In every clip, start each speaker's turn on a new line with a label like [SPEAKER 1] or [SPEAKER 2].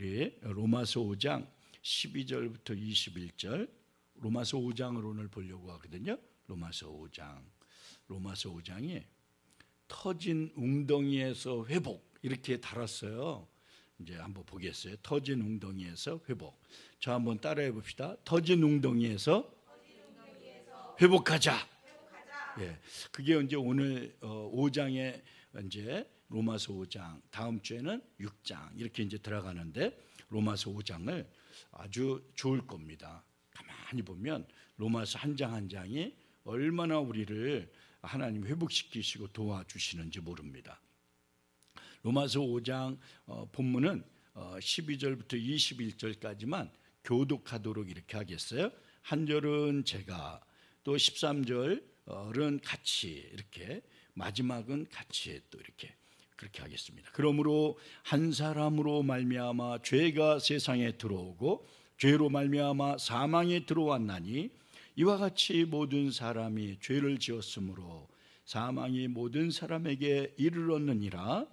[SPEAKER 1] 우리 로마서 5장 12절부터 21절, 로마서 5장을 오늘 보려고 하거든요. 로마서 5장이 터진 웅덩이에서 회복, 이렇게 달았어요. 이제 한번 보겠어요. 터진 웅덩이에서 회복. 저 한번 따라해 봅시다. 터진 웅덩이에서 회복하자. 예, 그게 이제 오늘 5장에 이제 로마서 5장, 다음 주에는 6장 이렇게 이제 들어가는데, 로마서 5장을 아주 좋을 겁니다. 가만히 보면 로마서 한 장 한 장이 얼마나 우리를 하나님 회복시키시고 도와주시는지 모릅니다. 로마서 5장 본문은 12절부터 21절까지만 교독하도록 이렇게 하겠어요. 한 절은 제가, 또 13절은 같이, 이렇게 마지막은 같이 또 이렇게 그렇게 하겠습니다. 그러므로 한 사람으로 말미암아 죄가 세상에 들어오고 죄로 말미암아 사망에 들어왔나니, 이와 같이 모든 사람이 죄를 지었으므로 사망이 모든 사람에게 이르렀느니라.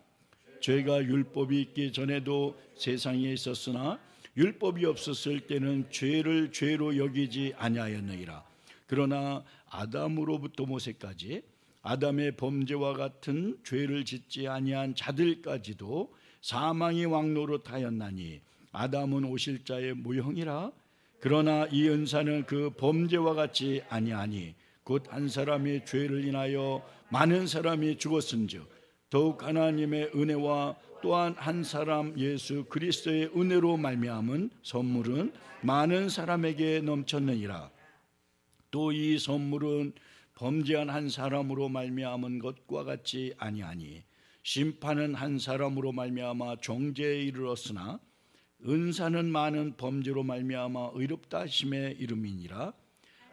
[SPEAKER 1] 죄가 율법이 있기 전에도 세상에 있었으나 율법이 없었을 때는 죄를 죄로 여기지 아니하였느니라. 그러나 아담으로부터 모세까지 아담의 범죄와 같은 죄를 짓지 아니한 자들까지도 사망이 왕노릇하였나니, 아담은 오실 자의 모형이라. 그러나 이 은사는 그 범죄와 같지 아니하니, 곧 한 사람의 죄를 인하여 많은 사람이 죽었은즉 더욱 하나님의 은혜와 또한 한 사람 예수 그리스도의 은혜로 말미암은 선물은 많은 사람에게 넘쳤느니라. 또 이 선물은 범죄한 한 사람으로 말미암은 것과 같지 아니하니, 심판은 한 사람으로 말미암아 정죄에 이르렀으나 은사는 많은 범죄로 말미암아 의롭다 하심에 이름이니라.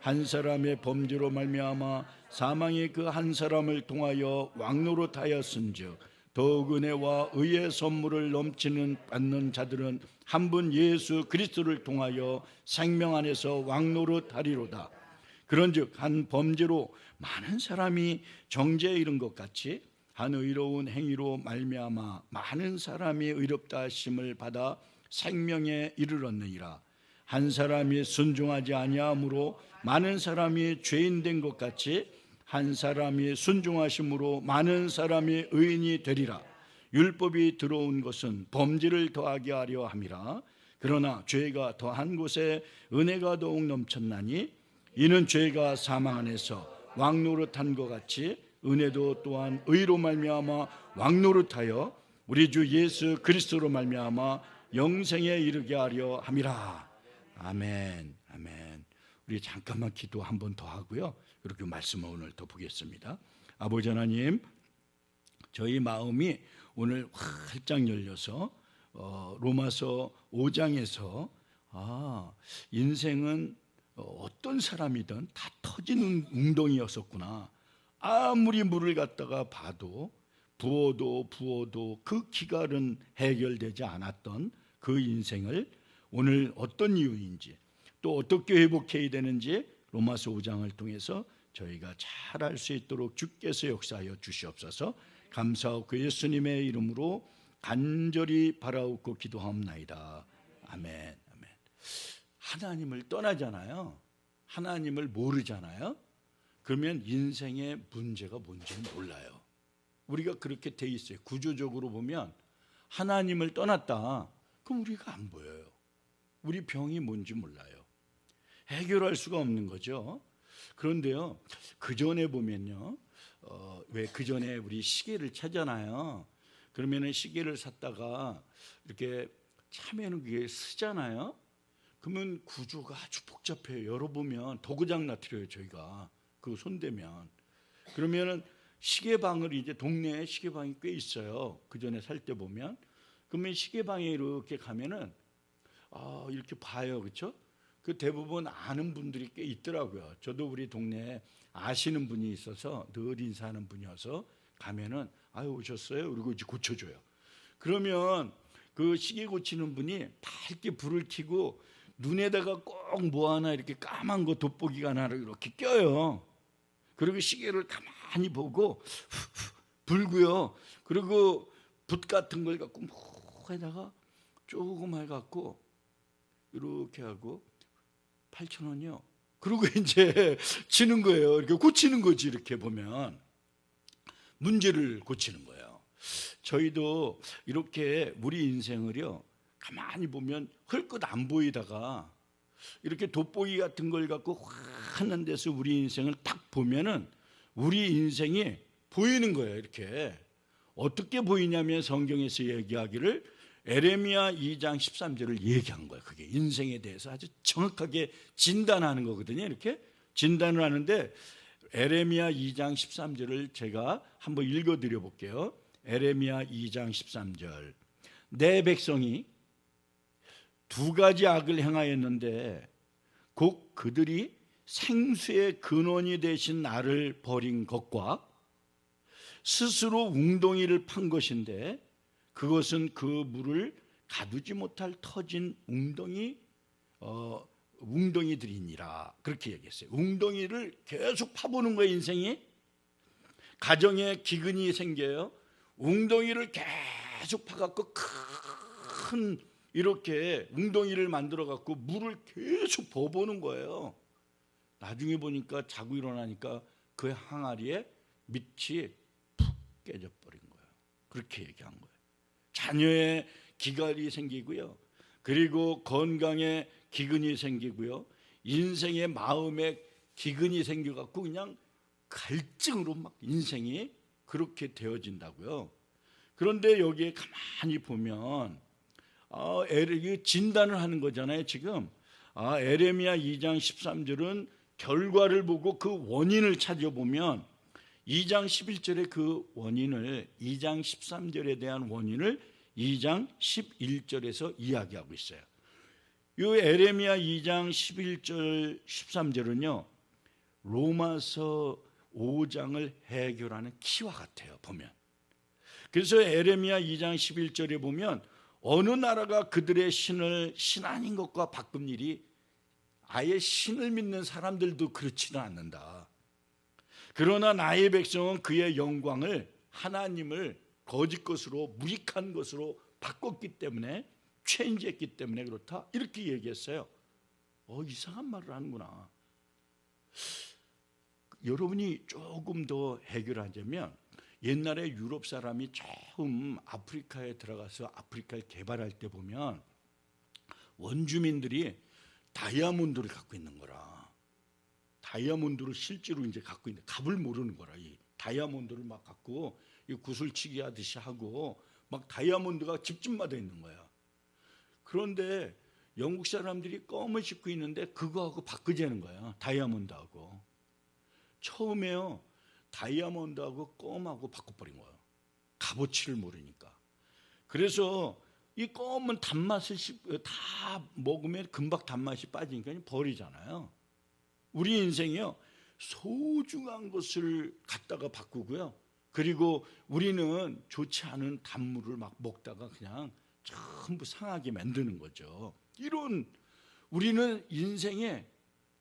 [SPEAKER 1] 한 사람의 범죄로 말미암아 사망이 그 한 사람을 통하여 왕노릇하였은즉 더욱 은혜와 의의 선물을 넘치는 받는 자들은 한 분 예수 그리스도를 통하여 생명 안에서 왕노릇하리로다. 그런즉 한 범죄로 많은 사람이 정죄에 이른 것 같이 한 의로운 행위로 말미암아 많은 사람이 의롭다 하심을 받아 생명에 이르렀느니라. 한 사람이 순종하지 아니함으로 많은 사람이 죄인 된 것 같이 한 사람이 순종하심으로 많은 사람이 의인이 되리라. 율법이 들어온 것은 범죄를 더하게 하려 함이라. 그러나 죄가 더한 곳에 은혜가 더욱 넘쳤나니, 이는 죄가 사망 안에서 왕노릇한 것 같이 은혜도 또한 의로 말미암아 왕노릇하여 우리 주 예수 그리스도로 말미암아 영생에 이르게 하려 함이라. 아멘. 아멘. 우리 잠깐만 기도 한 번 더 하고요, 이렇게 말씀을 오늘 더 보겠습니다. 아버지 하나님, 저희 마음이 오늘 활짝 열려서 로마서 5장에서 인생은 어떤 사람이든 다 터지는 웅덩이였었구나. 아무리 물을 갖다가 봐도 부어도 그 기갈은 해결되지 않았던 그 인생을 오늘 어떤 이유인지, 또 어떻게 회복해야 되는지 로마서 5장을 통해서 저희가 잘 알 수 있도록 주께서 역사하여 주시옵소서. 감사하고 예수님의 이름으로 간절히 바라옵고 기도하옵나이다. 아멘. 아멘. 하나님을 떠나잖아요. 하나님을 모르잖아요. 그러면 인생의 문제가 뭔지 몰라요. 우리가 그렇게 돼 있어요. 구조적으로 보면 하나님을 떠났다, 그럼 우리가 안 보여요. 우리 병이 뭔지 몰라요. 해결할 수가 없는 거죠. 그런데요, 그 전에 보면요, 왜 그 전에 우리 시계를 차잖아요. 그러면은 시계를 샀다가 이렇게 차면은 그게 쓰잖아요. 그러면 구조가 아주 복잡해요. 열어보면 더 고장 나트려요. 저희가 그거 손대면. 그러면은 시계방을, 이제 동네에 시계방이 꽤 있어요. 그 전에 살 때 보면. 그러면 시계방에 이렇게 가면은 이렇게 봐요, 그렇죠? 그 대부분 아는 분들이 꽤 있더라고요. 저도 우리 동네에 아시는 분이 있어서 늘 인사하는 분이어서 가면은 오셨어요? 그리고 이제 고쳐줘요. 그러면 그 시계 고치는 분이 밝게 불을 켜고 눈에다가 꼭 뭐 하나 이렇게 까만 거 돋보기가 하나를 이렇게 껴요. 그리고 시계를 가만히 보고 불고요. 그리고 붓 같은 걸 갖고 뭐에다가 조금 해갖고 이렇게 하고 8,000원이요. 그리고 이제 치는 거예요. 이렇게 고치는 거지. 이렇게 보면 문제를 고치는 거예요. 저희도 이렇게 우리 인생을요, 가만히 보면 헐끗 안 보이다가 이렇게 돋보기 같은 걸 갖고 하는 데서 우리 인생을 딱 보면은 우리 인생이 보이는 거예요. 이렇게 어떻게 보이냐면 성경에서 얘기하기를 에레미야 2장 13절을 얘기한 거예요. 그게 인생에 대해서 아주 정확하게 진단하는 거거든요. 이렇게 진단을 하는데 에레미야 2장 13절을 제가 한번 읽어드려 볼게요. 에레미야 2장 13절. 내 백성이 두 가지 악을 행하였는데 곧 그들이 생수의 근원이 되신 나를 버린 것과 스스로 웅덩이를 판 것인데 그것은 그 물을 가두지 못할 터진 웅덩이들이니라. 그렇게 얘기했어요. 웅덩이를 계속 파보는 거예요. 인생이 가정에 기근이 생겨요. 웅덩이를 계속 파갖고 큰 이렇게 웅덩이를 만들어 갖고 물을 계속 버보는 거예요. 나중에 보니까 자고 일어나니까 그 항아리에 밑이 푹 깨져버린 거예요. 그렇게 얘기한 거예요. 자녀의 기갈이 생기고요, 그리고 건강에 기근이 생기고요, 인생의 마음에 기근이 생겨갖고 그냥 갈증으로 막 인생이 그렇게 되어진다고요. 그런데 여기에 가만히 보면 진단을 하는 거잖아요. 지금 에레미야 2장 13절은 결과를 보고 그 원인을 찾아보면 2장 11절에 그 원인을, 2장 13절에 대한 원인을 2장 11절에서 이야기하고 있어요. 이 에레미야 2장 11절 13절은요 로마서 5장을 해결하는 키와 같아요. 보면 그래서 에레미야 2장 11절에 보면 어느 나라가 그들의 신을 신 아닌 것과 바꾼 일이, 아예 신을 믿는 사람들도 그렇지는 않는다. 그러나 나의 백성은 그의 영광을, 하나님을 거짓 것으로, 무익한 것으로 바꿨기 때문에, 체인지했기 때문에 그렇다. 이렇게 얘기했어요. 이상한 말을 하는구나. 여러분이 조금 더 해결하자면, 옛날에 유럽 사람이 처음 아프리카에 들어가서 아프리카를 개발할 때 보면 원주민들이 다이아몬드를 갖고 있는 거라. 다이아몬드를 실제로 이제 갖고 있는, 값을 모르는 거라. 이 다이아몬드를 막 갖고 이 구슬치기 하듯이 하고 막 다이아몬드가 집집마다 있는 거야. 그런데 영국 사람들이 껌을 싣고 있는데 그거하고 바꾸자는 거야. 다이아몬드하고. 처음에요, 다이아몬드하고 껌하고 바꿔버린 거예요. 값어치를 모르니까. 그래서 이 껌은 단맛을 다 먹으면 금방 단맛이 빠지니까 버리잖아요. 우리 인생이요, 소중한 것을 갖다가 바꾸고요, 그리고 우리는 좋지 않은 단물을 막 먹다가 그냥 전부 상하게 만드는 거죠. 이런, 우리는 인생에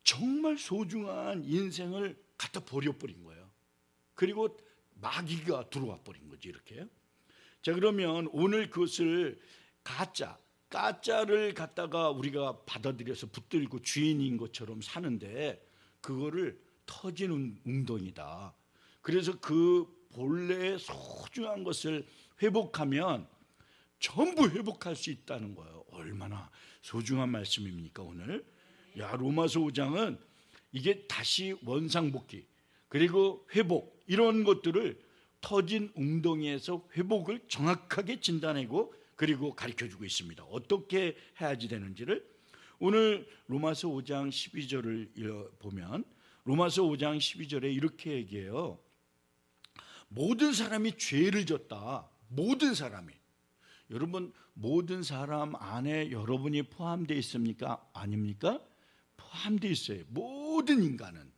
[SPEAKER 1] 정말 소중한 인생을 갖다 버려버린 거예요. 그리고 마귀가 들어와 버린 거지. 이렇게. 자, 그러면 오늘 그것을 가짜를 갖다가 우리가 받아들여서 붙들고 주인인 것처럼 사는데, 그거를 터진 웅덩이다. 그래서 그 본래의 소중한 것을 회복하면 전부 회복할 수 있다는 거예요. 얼마나 소중한 말씀입니까 오늘. 로마서 5장은 이게 다시 원상복귀, 그리고 회복, 이런 것들을 터진 웅덩이에서 회복을 정확하게 진단하고 그리고 가르쳐주고 있습니다. 어떻게 해야지 되는지를. 오늘 로마서 5장 12절을 보면 로마서 5장 12절에 이렇게 얘기해요. 모든 사람이 죄를 졌다. 모든 사람이. 여러분, 모든 사람 안에 여러분이 포함되어 있습니까? 아닙니까? 포함되어 있어요. 모든 인간은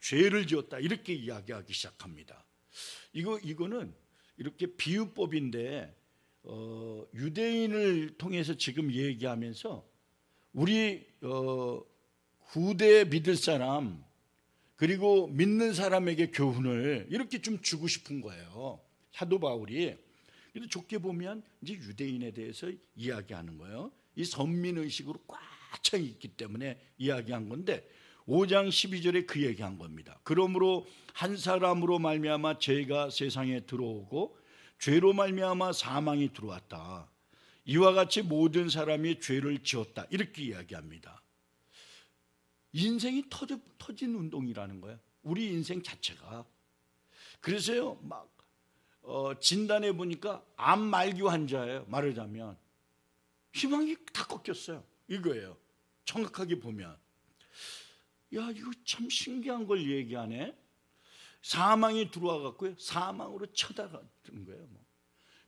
[SPEAKER 1] 죄를 지었다. 이렇게 이야기하기 시작합니다. 이거는 이렇게 비유법인데 유대인을 통해서 지금 얘기하면서 우리 후대 믿을 사람, 그리고 믿는 사람에게 교훈을 이렇게 좀 주고 싶은 거예요, 사도 바울이. 근데 좋게 보면 이제 유대인에 대해서 이야기하는 거예요. 이 선민의식으로 꽉 차 있기 때문에 이야기한 건데 5장 12절에 그 얘기한 겁니다. 그러므로 한 사람으로 말미암아 죄가 세상에 들어오고 죄로 말미암아 사망이 들어왔다. 이와 같이 모든 사람이 죄를 지었다. 이렇게 이야기합니다. 인생이 터진 운동이라는 거예요. 우리 인생 자체가. 그래서요, 막 진단해 보니까 암 말기 환자예요. 말하자면 희망이 다 꺾였어요. 이거예요. 정확하게 보면, 야, 이거 참 신기한 걸 얘기하네. 사망이 들어와 갖고요, 사망으로 쳐다가는 거예요. 뭐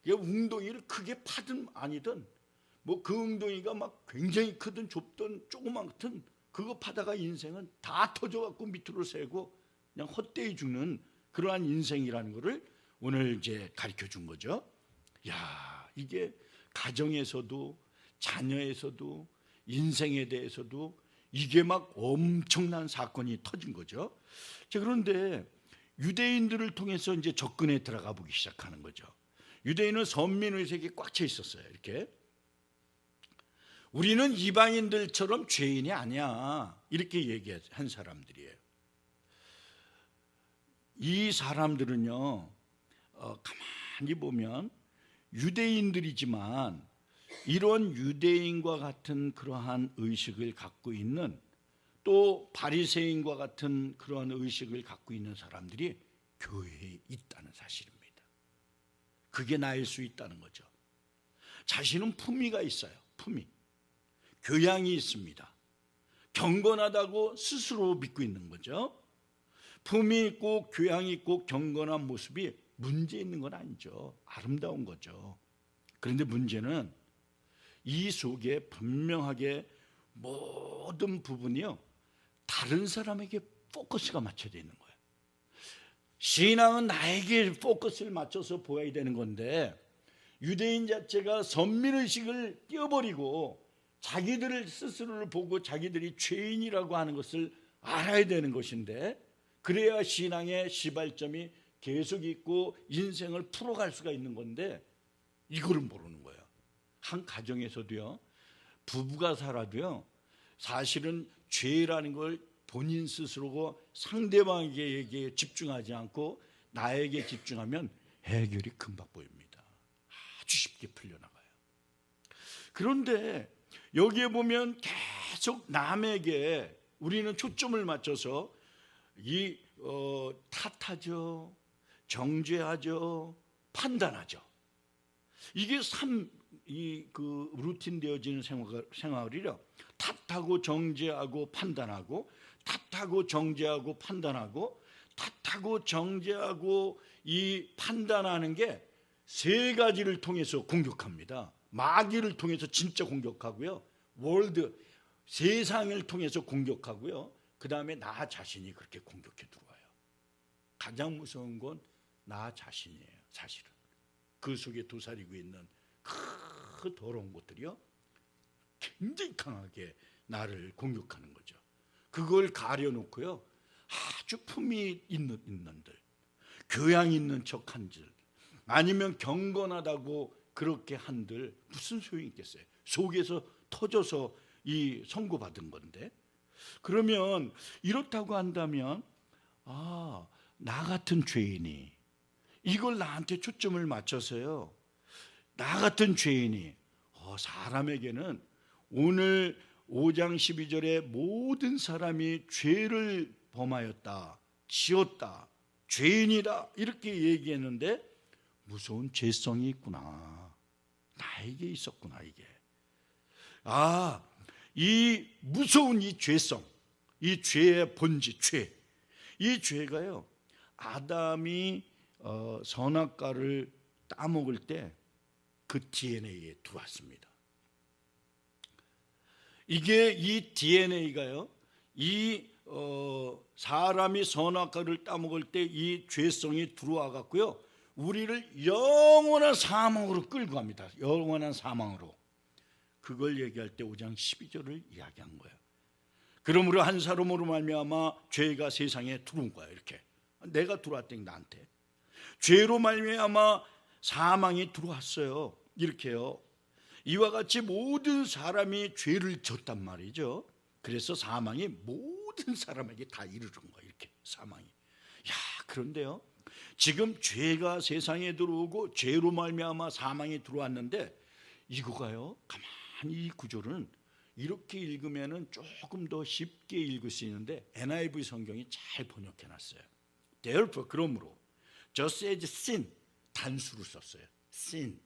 [SPEAKER 1] 웅덩이를 크게 파든 아니든, 뭐 그 웅덩이가 막 굉장히 크든 좁든 조그맣든 그거 파다가 인생은 다 터져 갖고 밑으로 새고 그냥 헛되이 죽는 그러한 인생이라는 것을 오늘 이제 가르쳐 준 거죠. 야, 이게 가정에서도 자녀에서도 인생에 대해서도 이게 막 엄청난 사건이 터진 거죠. 자, 그런데 유대인들을 통해서 이제 접근에 들어가 보기 시작하는 거죠. 유대인은 선민의식이 꽉 차 있었어요. 이렇게 우리는 이방인들처럼 죄인이 아니야, 이렇게 얘기한 사람들이에요. 이 사람들은요, 가만히 보면 유대인들이지만 이런 유대인과 같은 그러한 의식을 갖고 있는, 또 바리새인과 같은 그러한 의식을 갖고 있는 사람들이 교회에 있다는 사실입니다. 그게 나일 수 있다는 거죠. 자신은 품위가 있어요. 품위, 교양이 있습니다. 경건하다고 스스로 믿고 있는 거죠. 품위 있고 교양이 있고 경건한 모습이 문제 있는 건 아니죠. 아름다운 거죠. 그런데 문제는 이 속에 분명하게 모든 부분이요, 다른 사람에게 포커스가 맞춰져 있는 거예요. 신앙은 나에게 포커스를 맞춰서 보아야 되는 건데, 유대인 자체가 선민의식을 띄워버리고 자기들을 스스로를 보고 자기들이 죄인이라고 하는 것을 알아야 되는 것인데, 그래야 신앙의 시발점이 계속 있고 인생을 풀어갈 수가 있는 건데 이거를 모르는 거예요. 한 가정에서도요, 부부가 살아도요, 사실은 죄라는 걸 본인 스스로고 상대방에게 집중하지 않고 나에게 집중하면 해결이 금방 보입니다. 아주 쉽게 풀려나가요. 그런데 여기에 보면 계속 남에게 우리는 초점을 맞춰서 탓하죠, 정죄하죠, 판단하죠. 이게 루틴 되어지는 생활이라 탓하고 정죄하고 판단하고, 탓하고 정죄하고 판단하고, 탓하고 정죄하고 이 판단하는 게 세 가지를 통해서 공격합니다. 마귀를 통해서 진짜 공격하고요, 세상을 통해서 공격하고요, 그 다음에 나 자신이 그렇게 공격해 들어와요. 가장 무서운 건 나 자신이에요. 사실은 그 속에 도사리고 있는 그 더러운 것들이요, 굉장히 강하게 나를 공격하는 거죠. 그걸 가려놓고요, 아주 품이 있는들, 교양 있는 척 한들, 아니면 경건하다고 그렇게 한들 무슨 소용이 있겠어요. 속에서 터져서 이 선고받은 건데. 그러면 이렇다고 한다면, 나 같은 죄인이 이걸 나한테 초점을 맞춰서요, 나 같은 죄인이 사람에게는 오늘 5장 12절에 모든 사람이 죄를 범하였다, 지었다, 죄인이다 이렇게 얘기했는데 무서운 죄성이 있구나, 나에게 있었구나. 이게 이 무서운 이 죄성, 이 죄의 본질, 이 죄가요, 아담이 선악과를 따먹을 때 그 DNA에 들어왔습니다. 이게 이 DNA가요, 사람이 선악과를 따먹을 때 이 죄성이 들어와 갖고요, 우리를 영원한 사망으로 끌고 갑니다. 영원한 사망으로. 그걸 얘기할 때 5장 12절을 이야기한 거예요. 그러므로 한 사람으로 말미암아 죄가 세상에 들어온 거야. 이렇게 내가 들어왔더니 나한테 죄로 말미암아 사망이 들어왔어요. 이렇게요. 이와 같이 모든 사람이 죄를 졌단 말이죠. 그래서 사망이 모든 사람에게 다 이르는 거예요. 이렇게 사망이. 야, 그런데요, 지금 죄가 세상에 들어오고 죄로 말미암아 사망이 들어왔는데, 이거가요, 가만히 이 구조는 이렇게 읽으면은 조금 더 쉽게 읽을 수 있는데 NIV 성경이 잘 번역해 놨어요. Therefore, 그러므로 just as sin, 단수를 썼어요. sin,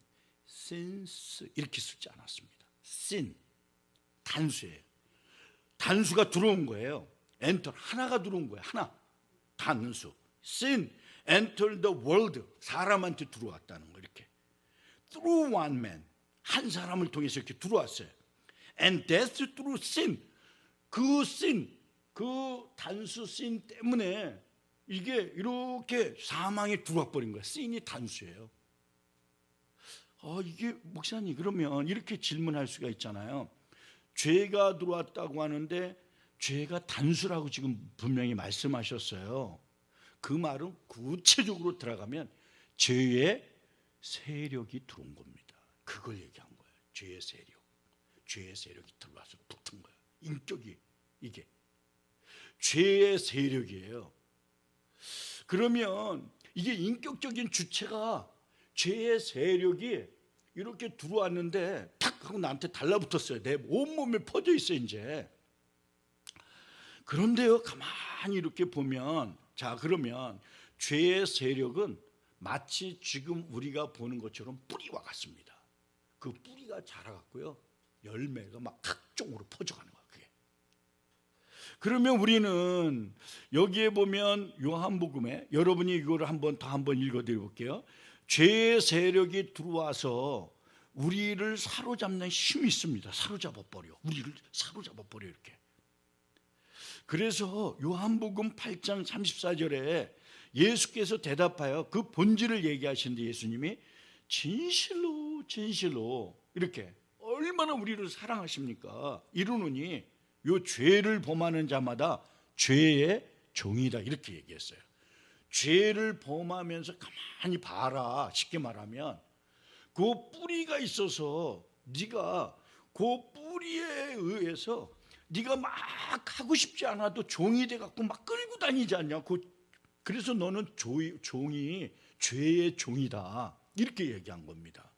[SPEAKER 1] sins 이렇게 쓰지 않았습니다. sin, 단수예요. 단수가 들어온 거예요. enter, 하나가 들어온 거예요. 하나, 단수. sin entered the world, 사람한테 들어왔다는 거. 이렇게 through one man, 한 사람을 통해서 이렇게 들어왔어요. And death through sin, 그 sin, 그 단수 sin 때문에 이게 이렇게 사망에 들어와 버린 거예요. sin이 단수예요. 이게 목사님, 그러면 이렇게 질문할 수가 있잖아요. 죄가 들어왔다고 하는데 죄가 단수라고 지금 분명히 말씀하셨어요. 그 말은 구체적으로 들어가면 죄의 세력이 들어온 겁니다. 그걸 얘기한 거예요. 죄의 세력. 죄의 세력이 들어와서 붙은 거예요. 인격이, 이게 죄의 세력이에요. 그러면 이게 인격적인 주체가 죄의 세력이 이렇게 들어왔는데 탁 하고 나한테 달라붙었어요. 내 온몸에 퍼져 있어요 이제. 그런데요, 가만히 이렇게 보면, 자, 그러면 죄의 세력은 마치 지금 우리가 보는 것처럼 뿌리와 같습니다. 그 뿌리가 자라갔고요, 열매가 막 각종으로 퍼져가는 거예요. 그게. 그러면 우리는 여기에 보면 요한복음에, 여러분이 이거를 한번 읽어드려 볼게요. 죄의 세력이 들어와서 우리를 사로잡는 힘이 있습니다. 사로잡아버려. 우리를 사로잡아버려 이렇게. 그래서 요한복음 8장 34절에 예수께서 대답하여 그 본질을 얘기하시는데, 예수님이 진실로 진실로 이렇게 얼마나 우리를 사랑하십니까? 이르노니 요 죄를 범하는 자마다 죄의 종이다, 이렇게 얘기했어요. 죄를 범하면서 가만히 봐라. 쉽게 말하면 그 뿌리가 있어서 네가 그 뿌리에 의해서 네가 막 하고 싶지 않아도 종이 돼갖고 막 끌고 다니지 않냐. 그래서 너는 종이 죄의 종이다, 이렇게 얘기한 겁니다.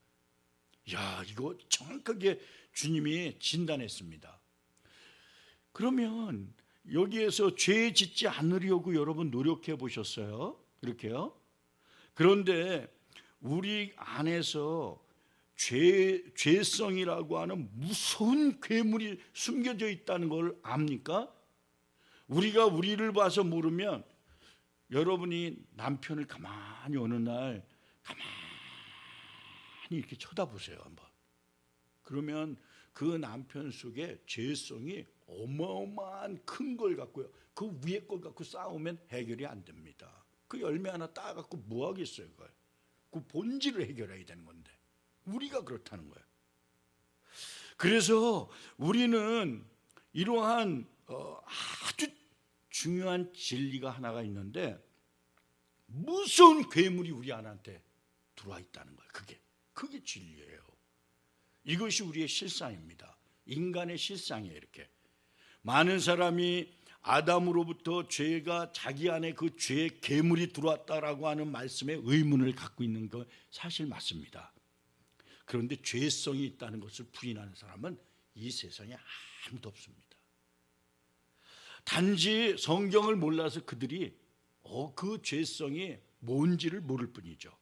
[SPEAKER 1] 야, 이거 정확하게 주님이 진단했습니다. 그러면 여기에서 죄 짓지 않으려고 여러분 노력해 보셨어요? 이렇게요? 그런데 우리 안에서 죄성이라고 하는 무서운 괴물이 숨겨져 있다는 걸 압니까? 우리가 우리를 봐서 모르면, 여러분이 남편을 가만히 어느 날 가만히 이렇게 쳐다보세요 한번. 그러면 그 남편 속에 죄성이 어마어마한 큰 걸 갖고요, 그 위에 걸 갖고 싸우면 해결이 안 됩니다. 그 열매 하나 따갖고 뭐 하겠어요. 그걸 그 본질을 해결해야 되는 건데 우리가 그렇다는 거예요. 그래서 우리는 이러한 아주 중요한 진리가 하나가 있는데, 무서운 괴물이 우리 안한테 들어와 있다는 거예요. 그게 진리예요. 이것이 우리의 실상입니다. 인간의 실상이에요. 이렇게 많은 사람이 아담으로부터 죄가 자기 안에 그 죄의 괴물이 들어왔다라고 하는 말씀에 의문을 갖고 있는 거 사실 맞습니다. 그런데 죄성이 있다는 것을 부인하는 사람은 이 세상에 아무도 없습니다. 단지 성경을 몰라서 그들이 그 죄성이 뭔지를 모를 뿐이죠.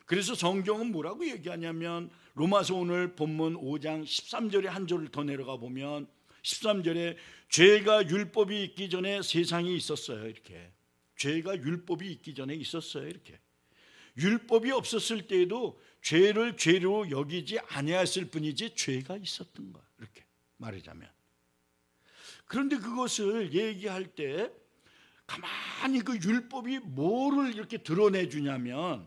[SPEAKER 1] 그래서 성경은 뭐라고 얘기하냐면, 로마서 오늘 본문 5장 13절에 한 절을 더 내려가 보면 13절에 죄가 율법이 있기 전에 세상이 있었어요. 이렇게 죄가 율법이 있기 전에 있었어요. 이렇게 율법이 없었을 때에도 죄를 죄로 여기지 아니했을 뿐이지 죄가 있었던 거야. 이렇게 말하자면. 그런데 그것을 얘기할 때 가만히 그 율법이 뭐를 이렇게 드러내 주냐면,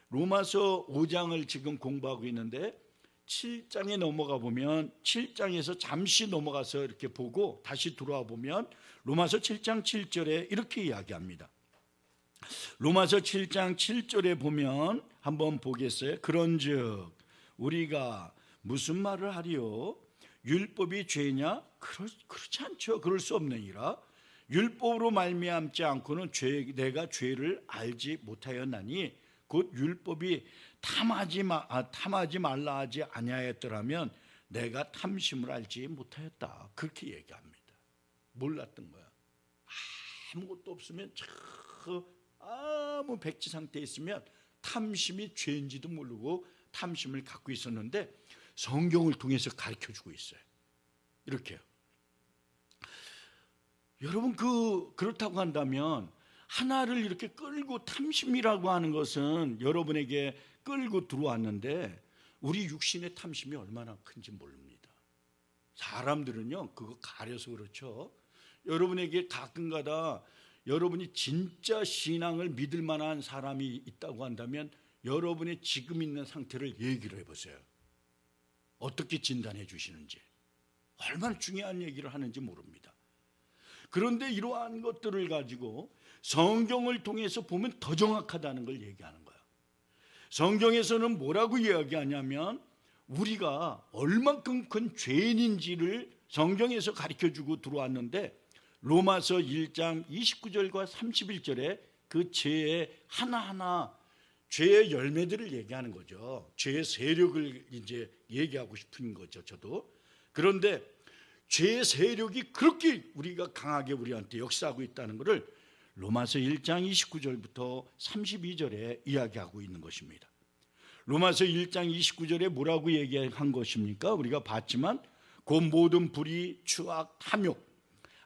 [SPEAKER 1] 로마서 5장을 지금 공부하고 있는데 7장에 넘어가 보면, 7장에서 잠시 넘어가서 이렇게 보고 다시 돌아와 보면 로마서 7장 7절에 이렇게 이야기합니다. 로마서 7장 7절에 보면 한번 보겠어요. 그런즉 우리가 무슨 말을 하리요? 율법이 죄냐? 그렇지 않죠. 그럴 수 없느니라. 율법으로 말미암지 않고는 내가 죄를 알지 못하였나니 곧 율법이 탐하지 말라 하지 아니하였더라면 내가 탐심을 알지 못하였다. 그렇게 얘기합니다. 몰랐던 거야. 아무것도 없으면 아무 백지 상태에 있으면 탐심이 죄인지도 모르고 탐심을 갖고 있었는데 성경을 통해서 가르쳐주고 있어요. 이렇게요. 여러분 그렇다고 한다면 하나를 이렇게 끌고 탐심이라고 하는 것은 여러분에게 끌고 들어왔는데 우리 육신의 탐심이 얼마나 큰지 모릅니다. 사람들은요 그거 가려서 그렇죠. 여러분에게 가끔가다 여러분이 진짜 신앙을 믿을 만한 사람이 있다고 한다면 여러분의 지금 있는 상태를 얘기를 해보세요. 어떻게 진단해 주시는지, 얼마나 중요한 얘기를 하는지 모릅니다. 그런데 이러한 것들을 가지고 성경을 통해서 보면 더 정확하다는 걸 얘기하는 거예요. 성경에서는 뭐라고 이야기하냐면 우리가 얼만큼 큰 죄인인지를 성경에서 가르쳐주고 들어왔는데 로마서 1장 29절과 31절에 그 죄의 하나하나 죄의 열매들을 얘기하는 거죠. 죄의 세력을 이제 얘기하고 싶은 거죠. 저도. 그런데 죄의 세력이 그렇게 우리가 강하게 우리한테 역사하고 있다는 것을 로마서 1장 29절부터 32절에 이야기하고 있는 것입니다. 로마서 1장 29절에 뭐라고 얘기한 것입니까? 우리가 봤지만 그 모든 불의, 추악, 탐욕,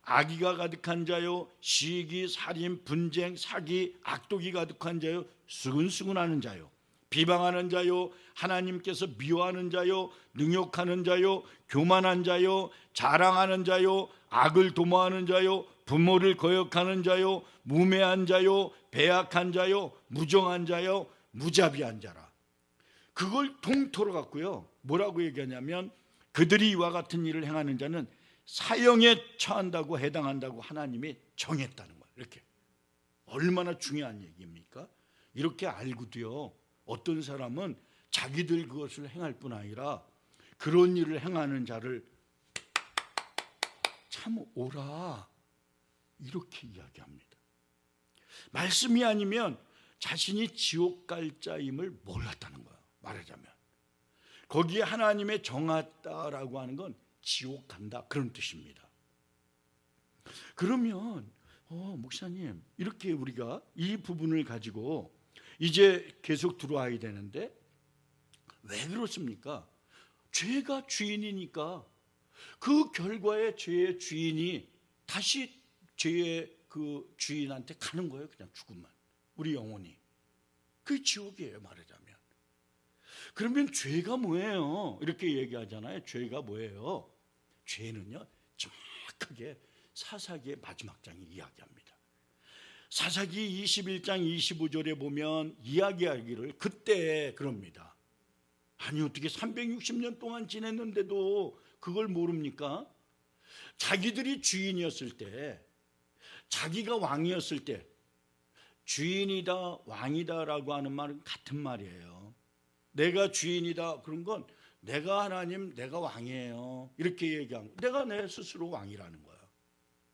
[SPEAKER 1] 악의가 가득한 자요, 시기, 살인, 분쟁, 사기, 악독이 가득한 자요, 수근수근하는 자요, 비방하는 자요, 하나님께서 미워하는 자요, 능욕하는 자요, 교만한 자요, 자랑하는 자요, 악을 도모하는 자요, 부모를 거역하는 자요, 무매한 자요, 배악한 자요, 무정한 자요, 무자비한 자라. 그걸 통틀어 갖고요 뭐라고 얘기하냐면 그들이 이와 같은 일을 행하는 자는 사형에 처한다고 해당한다고 하나님이 정했다는 거예요. 이렇게 얼마나 중요한 얘기입니까? 이렇게 알고도요 어떤 사람은 자기들 그것을 행할 뿐 아니라 그런 일을 행하는 자를 참 오라 이렇게 이야기합니다. 말씀이 아니면 자신이 지옥 갈 자임을 몰랐다는 거예요. 말하자면 거기에 하나님의 정하다라고 하는 건 지옥 간다 그런 뜻입니다. 그러면 목사님 이렇게 우리가 이 부분을 가지고 이제 계속 들어와야 되는데 왜 그렇습니까? 죄가 주인이니까 그 결과에 죄의 주인이 다시 죄의 그 주인한테 가는 거예요. 그냥 죽음만. 우리 영혼이. 그게 지옥이에요 말하자면. 그러면 죄가 뭐예요? 이렇게 얘기하잖아요. 죄가 뭐예요? 죄는요 정확하게 사사기의 마지막 장이 이야기합니다. 사사기 21장 25절에 보면 이야기하기를 그때 그럽니다. 아니 어떻게 360년 동안 지냈는데도 그걸 모릅니까? 자기들이 주인이었을 때, 자기가 왕이었을 때, 주인이다 왕이다라고 하는 말은 같은 말이에요. 내가 주인이다 그런 건 내가 하나님 내가 왕이에요 이렇게 얘기하는 거야. 내가 내 스스로 왕이라는 거야.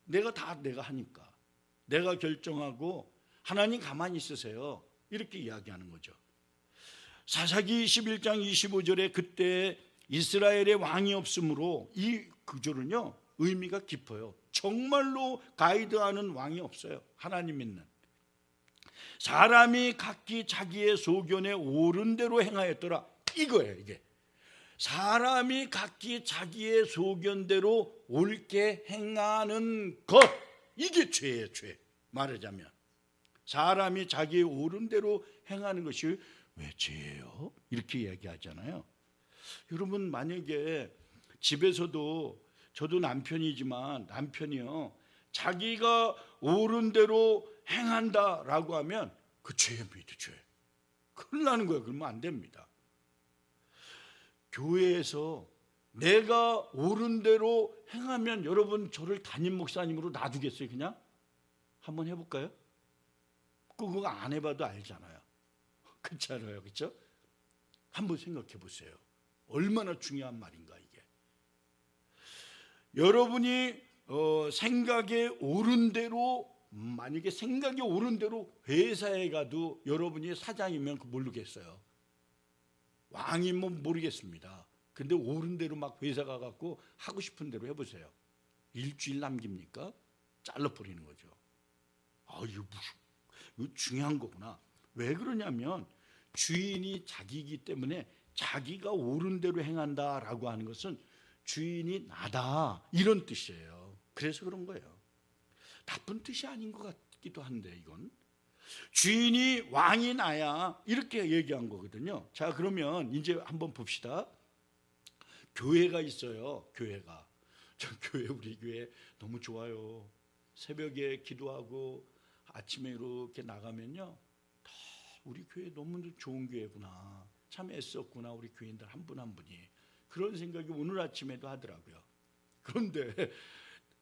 [SPEAKER 1] 내가 하니까 내가 결정하고 하나님 가만히 있으세요 이렇게 이야기하는 거죠. 사사기 21장 25절에 그때 이스라엘의 왕이 없으므로 이 구절은요 의미가 깊어요. 정말로 가이드하는 왕이 없어요. 하나님 믿는 사람이 각기 자기의 소견에 옳은 대로 행하였더라 이거예요. 이게 사람이 각기 자기의 소견대로 옳게 행하는 것 이게 죄예요. 죄. 말하자면 사람이 자기의 옳은 대로 행하는 것이 왜 죄예요? 이렇게 얘기하잖아요. 여러분 만약에 집에서도 저도 남편이지만 남편이요 자기가 옳은 대로 행한다라고 하면 그 죄입니다. 죄. 큰일 나는 거예요. 그러면 안 됩니다. 교회에서 내가 옳은 대로 행하면 여러분 저를 담임 목사님으로 놔두겠어요? 그냥? 한번 해볼까요? 그거 안 해봐도 알잖아요. 그렇지 않아요? 그렇죠? 한번 생각해 보세요. 얼마나 중요한 말인가 이게. 여러분이 생각에 오른 대로, 만약에 생각이 오른 대로 회사에 가도 여러분이 사장이면 모르겠어요. 왕이면 모르겠습니다. 근데 오른 대로 막 회사 가갖고 하고 싶은 대로 해보세요. 일주일 남깁니까? 잘라버리는 거죠. 이거 중요한 거구나. 왜 그러냐면 주인이 자기이기 때문에 자기가 옳은 대로 행한다라고 하는 것은 주인이 나다 이런 뜻이에요. 그래서 그런 거예요. 나쁜 뜻이 아닌 것 같기도 한데 이건 주인이 왕이 나야 이렇게 얘기한 거거든요. 자, 그러면 이제 한번 봅시다. 교회가 있어요. 교회가. 우리 교회 너무 좋아요. 새벽에 기도하고 아침에 이렇게 나가면요, 우리 교회 너무 좋은 교회구나, 참 애썼구나, 우리 교인들 한 분 한 분이, 그런 생각이 오늘 아침에도 하더라고요. 그런데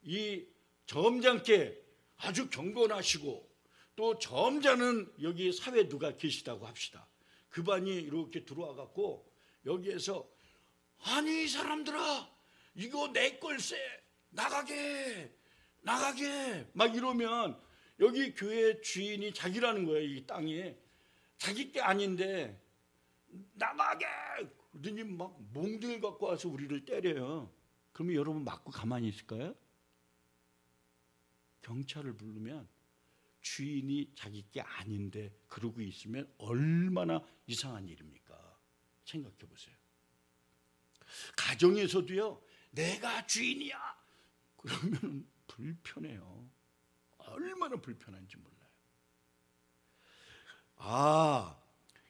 [SPEAKER 1] 이 점잖게 아주 경건하시고 또 점잖은 여기 사회 누가 계시다고 합시다. 그 반이 이렇게 들어와 갖고 여기에서, 아니 이 사람들아, 이거 내 걸세, 나가게 막 이러면 여기 교회 주인이 자기라는 거예요. 이 땅이 자기 게 아닌데 나가게 그러더니 막 몽둥이 갖고 와서 우리를 때려요. 그러면 여러분 맞고 가만히 있을까요? 경찰을 부르면 주인이 자기 게 아닌데 그러고 있으면 얼마나 이상한 일입니까? 생각해 보세요. 가정에서도요, 내가 주인이야 그러면 불편해요. 얼마나 불편한지 몰라요.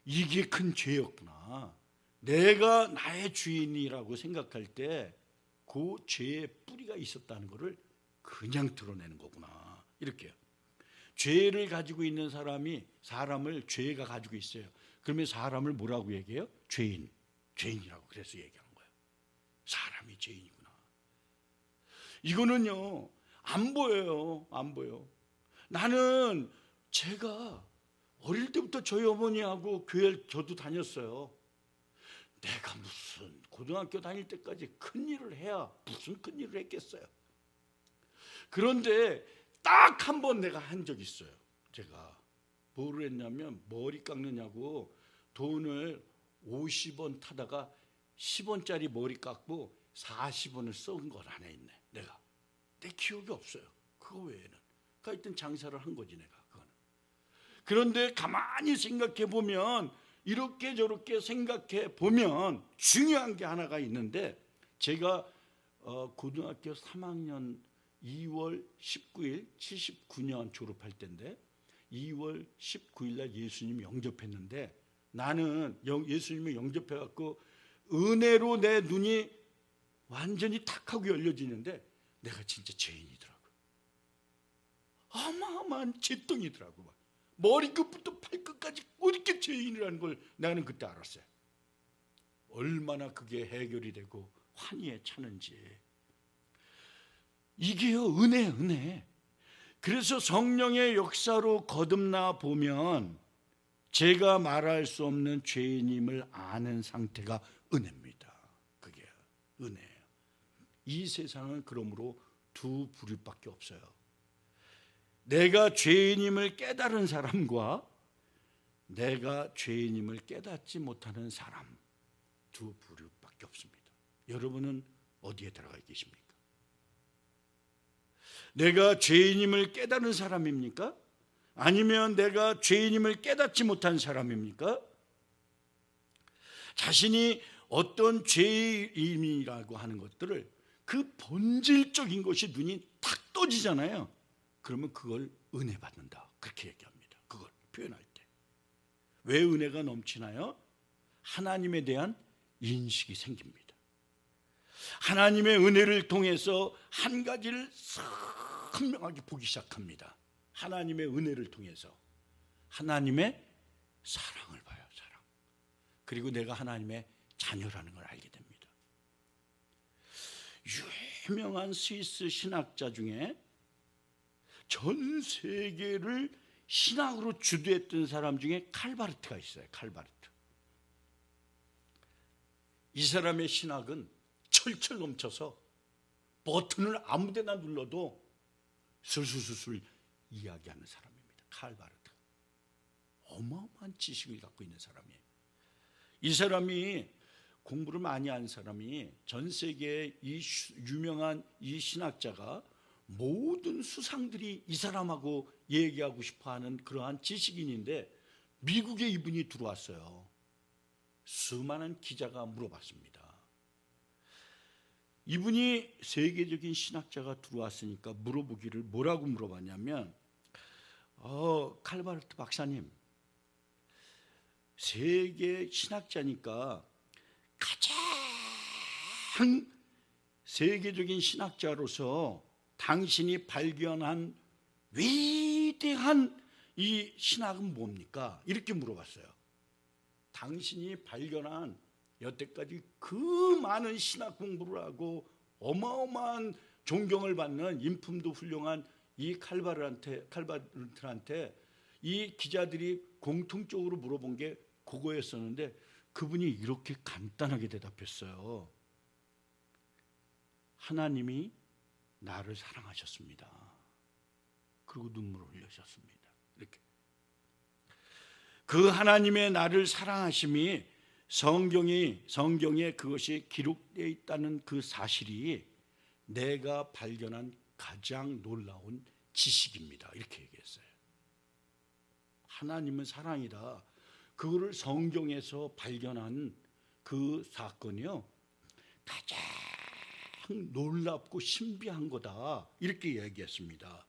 [SPEAKER 1] 이게 큰 죄였구나. 내가 나의 주인이라고 생각할 때 그 죄의 뿌리가 있었다는 것을 그냥 드러내는 거구나. 이렇게요. 죄를 가지고 있는 사람을 죄가 가지고 있어요. 그러면 사람을 뭐라고 얘기해요? 죄인이라고 그래서 얘기하는 거예요. 사람이 죄인이구나. 이거는요, 안 보여요. 안 보여. 나는 제가 어릴 때부터 저희 어머니하고 교회를 저도 다녔어요. 내가 무슨 고등학교 다닐 때까지 큰일을 해야 무슨 큰일을 했겠어요. 그런데 딱 한 번 내가 한 적이 있어요. 제가 뭐를 했냐면, 머리 깎느냐고 돈을 50원 타다가 10원짜리 머리 깎고 40원을 쏜 걸 안에 있네. 내 기억이 없어요. 그거 외에는. 하여튼 장사를 한 거지 내가. 그거는. 그런데 가만히 생각해 보면, 이렇게 저렇게 생각해 보면 중요한 게 하나가 있는데, 제가 고등학교 3학년 2월 19일 79년 졸업할 때인데 2월 19일 날 예수님 영접했는데, 나는 예수님을 영접해 갖고 은혜로 내 눈이 완전히 탁 하고 열려지는데 내가 진짜 죄인이더라고요. 어마어마한 죄덩이더라고요. 머리끝부터 발끝까지 어떻게 죄인이라는 걸 나는 그때 알았어요. 얼마나 그게 해결이 되고 환희에 차는지. 이게요, 은혜. 그래서 성령의 역사로 거듭나 보면 제가 말할 수 없는 죄인임을 아는 상태가 은혜입니다. 그게 은혜예요. 이 세상은 그러므로 두 부류밖에 없어요. 내가 죄인임을 깨달은 사람과 내가 죄인임을 깨닫지 못하는 사람, 두 부류밖에 없습니다. 여러분은 어디에 들어가 계십니까? 내가 죄인임을 깨달은 사람입니까? 아니면 내가 죄인임을 깨닫지 못한 사람입니까? 자신이 어떤 죄인이라고 하는 것들을, 그 본질적인 것이 눈이 탁 떠지잖아요. 그러면 그걸 은혜 받는다, 그렇게 얘기합니다. 그걸 표현할 때. 왜 은혜가 넘치나요? 하나님에 대한 인식이 생깁니다. 하나님의 은혜를 통해서 한 가지를 선명하게 보기 시작합니다. 하나님의 은혜를 통해서 하나님의 사랑을 봐요. 사랑. 그리고 내가 하나님의 자녀라는 걸 알게 됩니다. 유명한 스위스 신학자 중에 전 세계를 신학으로 주도했던 사람 중에 칼바르트가 있어요. 칼바르트. 이 사람의 신학은 철철 넘쳐서 버튼을 아무데나 눌러도 술술술술 이야기하는 사람입니다. 칼바르트. 어마어마한 지식을 갖고 있는 사람이에요. 이 사람이 공부를 많이 한 사람이 전 세계의 이 유명한 이 신학자가 모든 수상들이 이 사람하고 얘기하고 싶어하는 그러한 지식인인데 미국에 이분이 들어왔어요. 수많은 기자가 물어봤습니다. 이분이 세계적인 신학자가 들어왔으니까 물어보기를 뭐라고 물어봤냐면 칼바르트 박사님, 세계 신학자니까 가장 세계적인 신학자로서 당신이 발견한 위대한 이 신학은 뭡니까? 이렇게 물어봤어요. 당신이 발견한 여태까지 그 많은 신학 공부를 하고 어마어마한 존경을 받는 인품도 훌륭한 이 칼바르트한테 이 기자들이 공통적으로 물어본 게 그거였었는데 그분이 이렇게 간단하게 대답했어요. 하나님이 나를 사랑하셨습니다. 그리고 눈물을 흘리셨습니다. 이렇게. 그 하나님의 나를 사랑하심이 성경에 그것이 기록되어 있다는 그 사실이 내가 발견한 가장 놀라운 지식입니다. 이렇게 얘기했어요. 하나님은 사랑이다. 그거를 성경에서 발견한 그 사건이요, 가장 놀랍고 신비한 거다. 이렇게 얘기했습니다.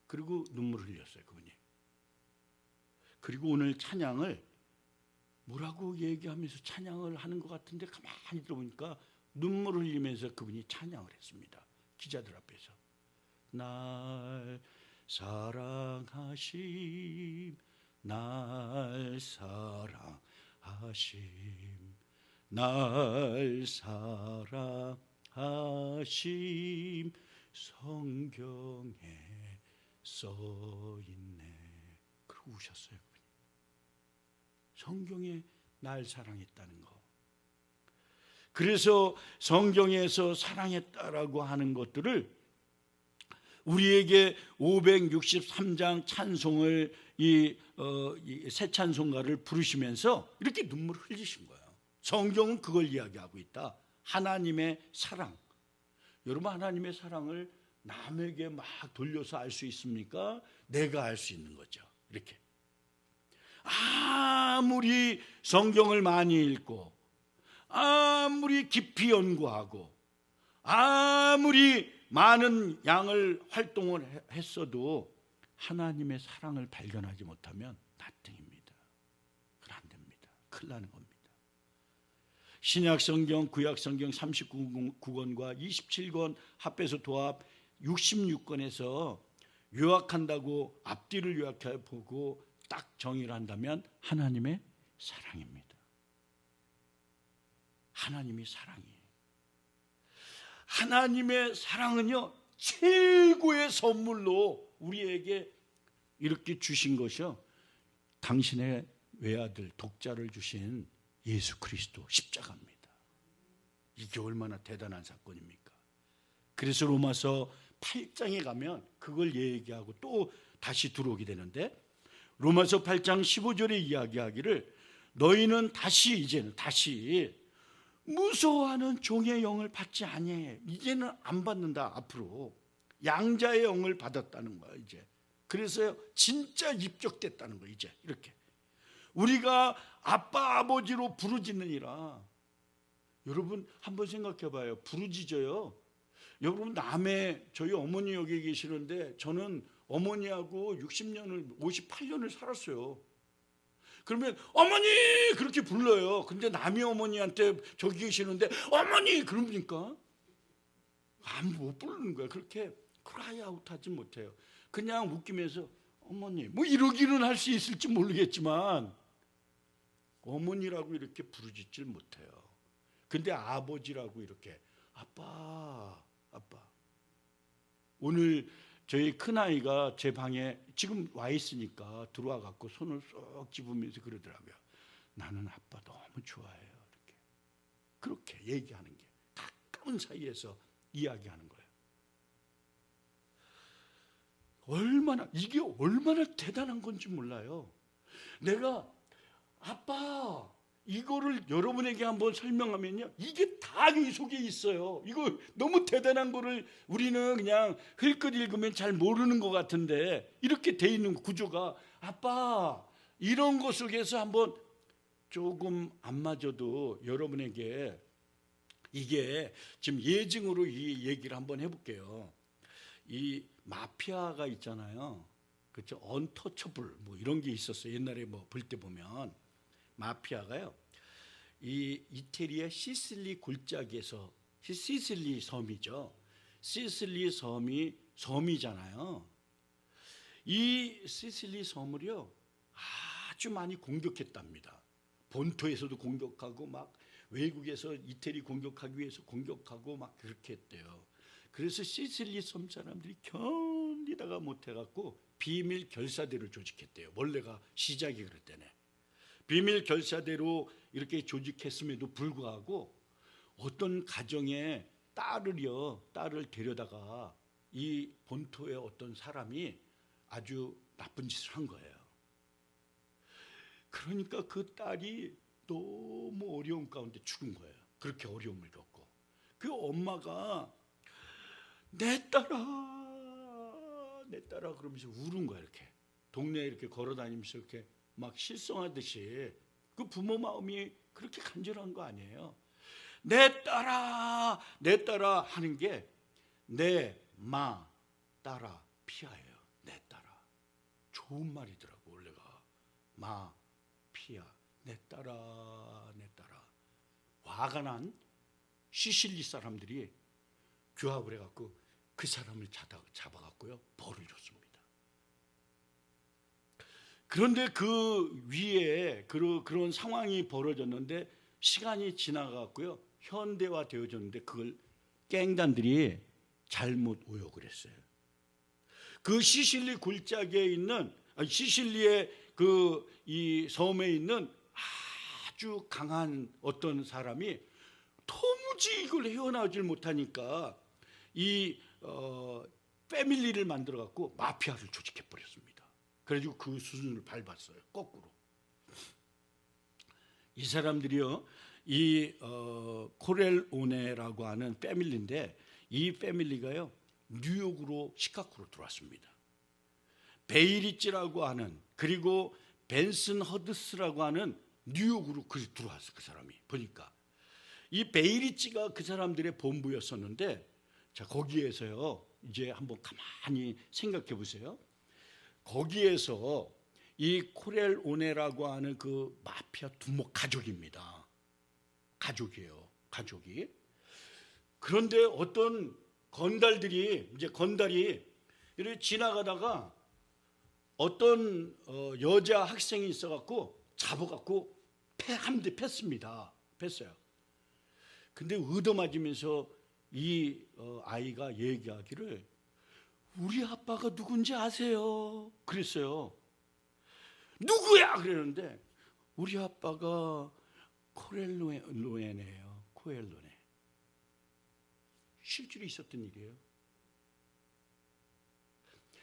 [SPEAKER 1] 그리고 눈물을 흘렸어요, 그분이. 그리고 오늘 찬양을 뭐라고 얘기하면서 찬양을 하는 것 같은데 가만히 들어보니까 눈물을 흘리면서 그분이 찬양을 했습니다. 기자들 앞에서. 날 사랑하심, 날 사랑하심, 날 사랑하심, 성경에 써있네. 그러고 우셨어요. 성경에 날 사랑했다는 거. 그래서 성경에서 사랑했다라고 하는 것들을 우리에게 563장 찬송을 새 찬송가를 부르시면서 이렇게 눈물을 흘리신 거예요. 성경은 그걸 이야기하고 있다. 하나님의 사랑. 여러분, 하나님의 사랑을 남에게 막 돌려서 알 수 있습니까? 내가 알 수 있는 거죠. 이렇게. 아무리 성경을 많이 읽고 아무리 깊이 연구하고 아무리 많은 양을 활동을 했어도 하나님의 사랑을 발견하지 못하면 nothing입니다. 그건 안 됩니다. 큰일 나는 겁니다. 신약 성경, 구약 성경 39권과 27권 합해서 도합 66권에서 요약한다고 앞뒤를 요약해 보고 딱 정의를 한다면 하나님의 사랑입니다. 하나님이 사랑이에요. 하나님의 사랑은요, 최고의 선물로 우리에게 이렇게 주신 것이요, 당신의 외아들 독자를 주신 예수 그리스도 십자가입니다. 이게 얼마나 대단한 사건입니까? 그래서 로마서 8장에 가면 그걸 얘기하고 또 다시 들어오게 되는데, 로마서 8장 15절에 이야기하기를 너희는 이제는 다시 무서워하는 종의 영을 받지 아니해. 이제는 안 받는다. 앞으로 양자의 영을 받았다는 거야. 이제 그래서 진짜 입적됐다는 거야. 이제 이렇게 우리가 아빠 아버지로 부르짖느니라. 여러분 한번 생각해 봐요. 부르짖어요. 여러분 남해 저희 어머니 여기 계시는데 저는 어머니하고 60년을 58년을 살았어요. 그러면 어머니 그렇게 불러요. 근데 남의 어머니한테 저기 계시는데 어머니 그러니까 못 부르는 거야. 그렇게 크라이아웃 하지 못해요. 그냥 웃기면서 어머니 뭐 이러기는 할 수 있을지 모르겠지만 어머니라고 이렇게 부르짖질 못해요. 근데 아버지라고 이렇게 아빠 오늘 저희 큰아이가 제 방에 지금 와 있으니까 들어와 갖고 손을 쏙 집으면서 그러더라고요. 나는 아빠 너무 좋아해요. 그렇게 얘기하는 게 가까운 사이에서 이야기하는 거예요. 이게 얼마나 대단한 건지 몰라요. 내가 아빠 이거를 여러분에게 한번 설명하면요, 이게 다 이 속에 있어요. 이거 너무 대단한 거를 우리는 그냥 흘끗 읽으면 잘 모르는 것 같은데, 이렇게 돼 있는 구조가, 아빠 이런 것 속에서 한번 조금 안 맞아도 여러분에게 이게 지금 예증으로 이 얘기를 한번 해볼게요. 이 마피아가 있잖아요. 그렇죠? 언터처블 뭐 이런 게 있었어요. 옛날에 뭐 볼 때 보면 마피아가요, 이 이태리의 시실리 골짜기에서, 시실리 섬이죠. 시실리 섬이 섬이잖아요. 이 시실리 섬을요 아주 많이 공격했답니다. 본토에서도 공격하고 막 외국에서 이태리 공격하기 위해서 공격하고 막 그렇게 했대요. 그래서 시실리 섬 사람들이 견디다가 못해갖고 비밀 결사대를 조직했대요. 원래가 시작이 그랬대네. 비밀 결사대로 이렇게 조직했음에도 불구하고 어떤 가정에 딸을 데려다가 이 본토의 어떤 사람이 아주 나쁜 짓을 한 거예요. 그러니까 그 딸이 너무 어려움 가운데 죽은 거예요. 그렇게 어려움을 겪고. 그 엄마가 내 딸아 그러면서 우는 거야. 이렇게 동네에 이렇게 걸어다니면서 이렇게 막 실성하듯이. 그 부모 마음이 그렇게 간절한 거 아니에요. 내 딸아 하는 게 내 마 딸아 피아예요. 내 딸아. 좋은 말이더라고. 원래가 마 피아, 내 딸아. 화가 난 시실리 사람들이 규합을 해갖고 그 사람을 잡아갖고요 벌을 줬습니다. 그런데 그 위에 그런 상황이 벌어졌는데 시간이 지나갔고요 현대화 되어졌는데 그걸 갱단들이 잘못 오역을 했어요. 그 시실리 골짜기에 있는, 시실리의 이 섬에 있는 아주 강한 어떤 사람이 도무지 이걸 헤어나오질 못하니까 이 패밀리를 만들어 갖고 마피아를 조직해 버렸습니다. 그래가지고 그 수준을 밟았어요. 거꾸로. 이 사람들이요, 이 코렐오네라고 하는 패밀리인데, 이 패밀리가요 뉴욕으로 시카고로 들어왔습니다. 베이리치라고 하는, 그리고 벤슨 허드스라고 하는 뉴욕으로 들어왔어요. 그 사람이 보니까 이 베이리치가 그 사람들의 본부였었는데, 자 거기에서요 이제 한번 가만히 생각해 보세요. 거기에서 이 코렐오네라고 하는 그 마피아 두목 가족입니다. 가족이에요. 가족이. 그런데 어떤 건달이 이렇게 지나가다가 어떤 여자 학생이 있어갖고 잡아갖고 한 대 팼습니다. 팼어요. 근데 얻어맞으면서 이 아이가 얘기하기를 우리 아빠가 누군지 아세요? 그랬어요. 누구야? 그랬는데 우리 아빠가 코렐로네예요. 코렐로네. 실제로 있었던 일이에요.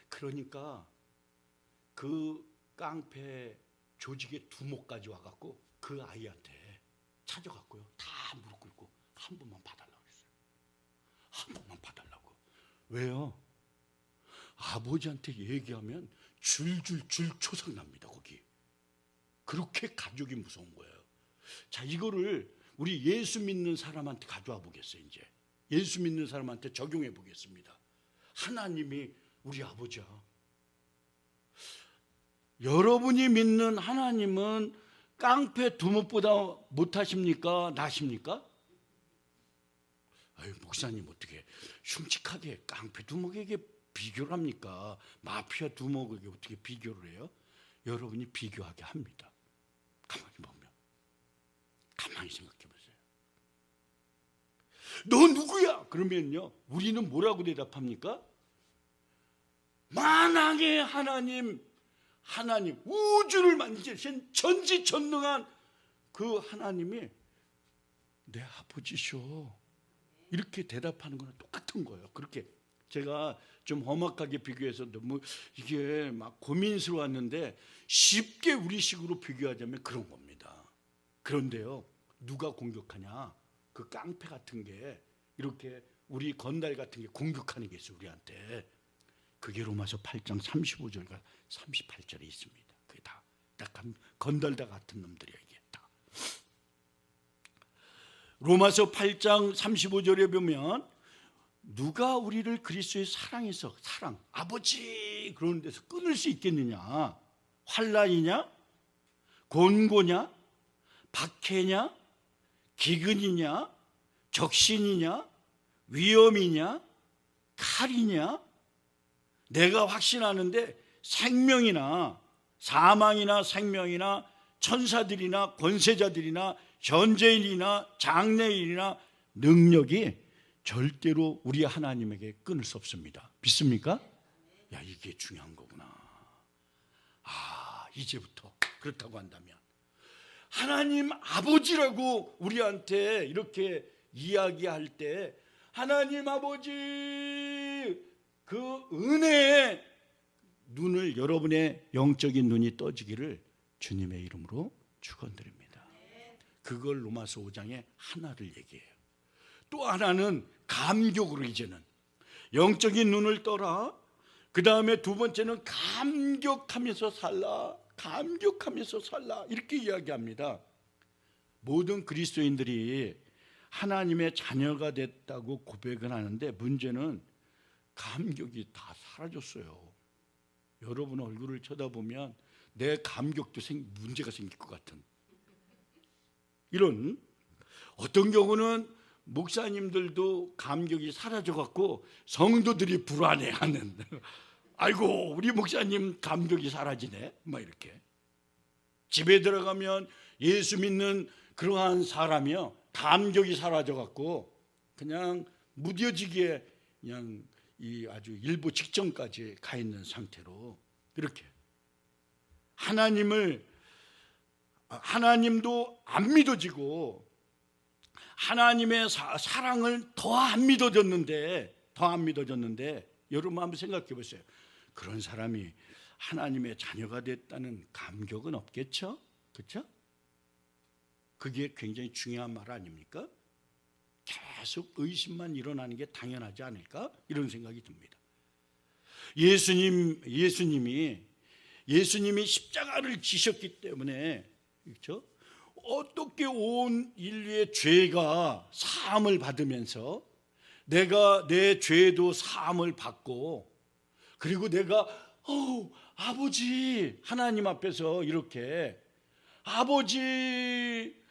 [SPEAKER 1] 그러니까 그 깡패 조직의 두목까지 와갖고 그 아이한테 찾아갔고요. 다 무릎 꿇고 한 번만 봐달라고 그랬어요. 한 번만 봐달라고. 왜요? 아버지한테 얘기하면 줄줄 초상 납니다. 거기. 그렇게 가족이 무서운 거예요. 자, 이거를 우리 예수 믿는 사람한테 가져와 보겠어요. 이제 예수 믿는 사람한테 적용해 보겠습니다. 하나님이 우리 아버지야. 여러분이 믿는 하나님은 깡패 두목보다 못하십니까? 나십니까? 아유, 목사님 어떻게 흉측하게 깡패 두목에게 비교를 합니까? 마피아 두목에게 어떻게 비교를 해요? 여러분이 비교하게 합니다. 가만히 보면, 가만히 생각해 보세요. 너 누구야? 그러면요 우리는 뭐라고 대답합니까? 만왕의 하나님, 우주를 만드신 전지전능한 그 하나님이 내 아버지시오, 이렇게 대답하는 거랑 똑같은 거예요. 그렇게 제가 좀 험악하게 비교해서 너무 이게 막 고민스러웠는데, 쉽게 우리식으로 비교하자면 그런 겁니다. 그런데요, 누가 공격하냐? 그 깡패 같은 게, 이렇게 우리 건달 같은 게 공격하는 게 있어요, 우리한테. 그게 로마서 8장 35절과 38절에 있습니다. 그게 다 건달다 같은 놈들이 얘기했다. 로마서 8장 35절에 보면 누가 우리를 그리스도의 사랑에서, 아버지 그러는 데서 끊을 수 있겠느냐? 환난이냐? 곤고냐? 박해냐? 기근이냐? 적신이냐? 위험이냐? 칼이냐? 내가 확신하는데 생명이나 사망이나 생명이나 천사들이나 권세자들이나 현재인이나 장래인이나 능력이 절대로 우리 하나님에게 끊을 수 없습니다. 믿습니까? 야, 이게 중요한 거구나. 이제부터 그렇다고 한다면 하나님 아버지라고 우리한테 이렇게 이야기할 때, 하나님 아버지 그 은혜의 눈을, 여러분의 영적인 눈이 떠지기를 주님의 이름으로 축원드립니다. 그걸 로마서 5장에 하나를 얘기해요. 또 하나는 감격으로, 이제는 영적인 눈을 떠라. 그 다음에 두 번째는 감격하면서 살라. 이렇게 이야기합니다. 모든 그리스도인들이 하나님의 자녀가 됐다고 고백은 하는데, 문제는 감격이 다 사라졌어요. 여러분 얼굴을 쳐다보면 내 감격도 문제가 생길 것 같은, 이런, 어떤 경우는 목사님들도 감격이 사라져갖고 성도들이 불안해하는, 아이고 우리 목사님 감격이 사라지네, 막 이렇게. 집에 들어가면 예수 믿는 그러한 사람이요, 감격이 사라져갖고 그냥 무뎌지게 그냥 이 아주 일부 직전까지 가 있는 상태로, 이렇게 하나님도 안 믿어지고 하나님의 사랑을 더 안 믿어졌는데, 여러분 한번 생각해 보세요. 그런 사람이 하나님의 자녀가 됐다는 감격은 없겠죠? 그렇죠? 그게 굉장히 중요한 말 아닙니까? 계속 의심만 일어나는 게 당연하지 않을까? 이런 생각이 듭니다. 예수님이 십자가를 지셨기 때문에, 그렇죠? 어떻게 온 인류의 죄가 사함을 받으면서 내가 내 죄도 사함을 받고, 그리고 내가 아버지 하나님 앞에서 이렇게 아버지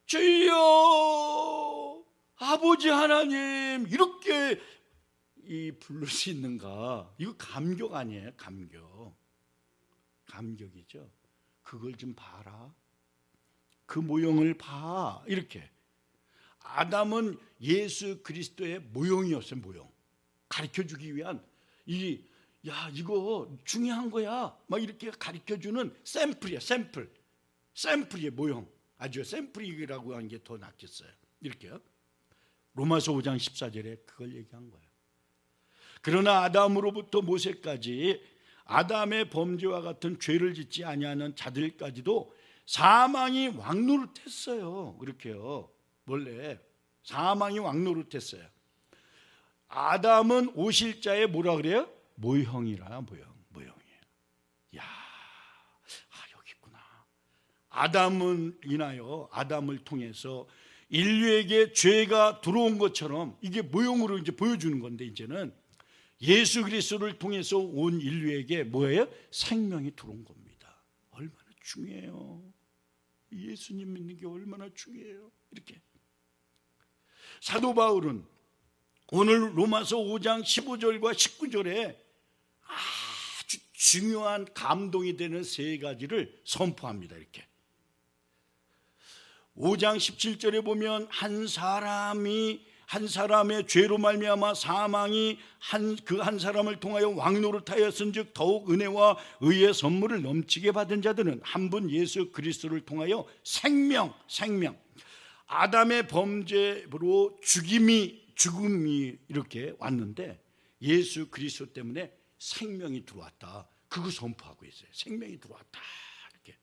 [SPEAKER 1] 주여, 아버지 하나님 이렇게 부를 수 있는가? 이거 감격 아니에요? 감격이죠. 그걸 좀 봐라. 그 모형을 봐. 이렇게 아담은 예수 그리스도의 모형이었어요. 모형. 가르쳐주기 위한 이거 중요한 거야, 막 이렇게 가르쳐주는 샘플이야. 샘플의 모형. 아주 샘플이라고 하는 게 더 낫겠어요. 이렇게요. 로마서 5장 14절에 그걸 얘기한 거예요. 그러나 아담으로부터 모세까지 아담의 범죄와 같은 죄를 짓지 아니하는 자들까지도 사망이 왕노릇했어요. 그렇게요. 원래 사망이 왕노릇했어요. 아담은 오실자의 뭐라 그래요? 모형이라, 모형이에요. 여기 있구나. 아담을 통해서 인류에게 죄가 들어온 것처럼 이게 모형으로 이제 보여주는 건데, 이제는 예수 그리스도를 통해서 온 인류에게 뭐예요? 생명이 들어온 겁니다. 얼마나 중요해요. 예수님 믿는 게 얼마나 중요해요. 이렇게 사도 바울은 오늘 로마서 5장 15절과 19절에 아주 중요한 감동이 되는 세 가지를 선포합니다. 이렇게 5장 17절에 보면 한 사람이 한 사람의 죄로 말미암아 사망이 그 한 사람을 통하여 왕노릇하였은즉 더욱 은혜와 의의 선물을 넘치게 받은 자들은 한 분 예수 그리스도를 통하여 생명 아담의 범죄로 죽음이 이렇게 왔는데 예수 그리스도 때문에 생명이 들어왔다. 그거 선포하고 있어요. 생명이 들어왔다. 이렇게.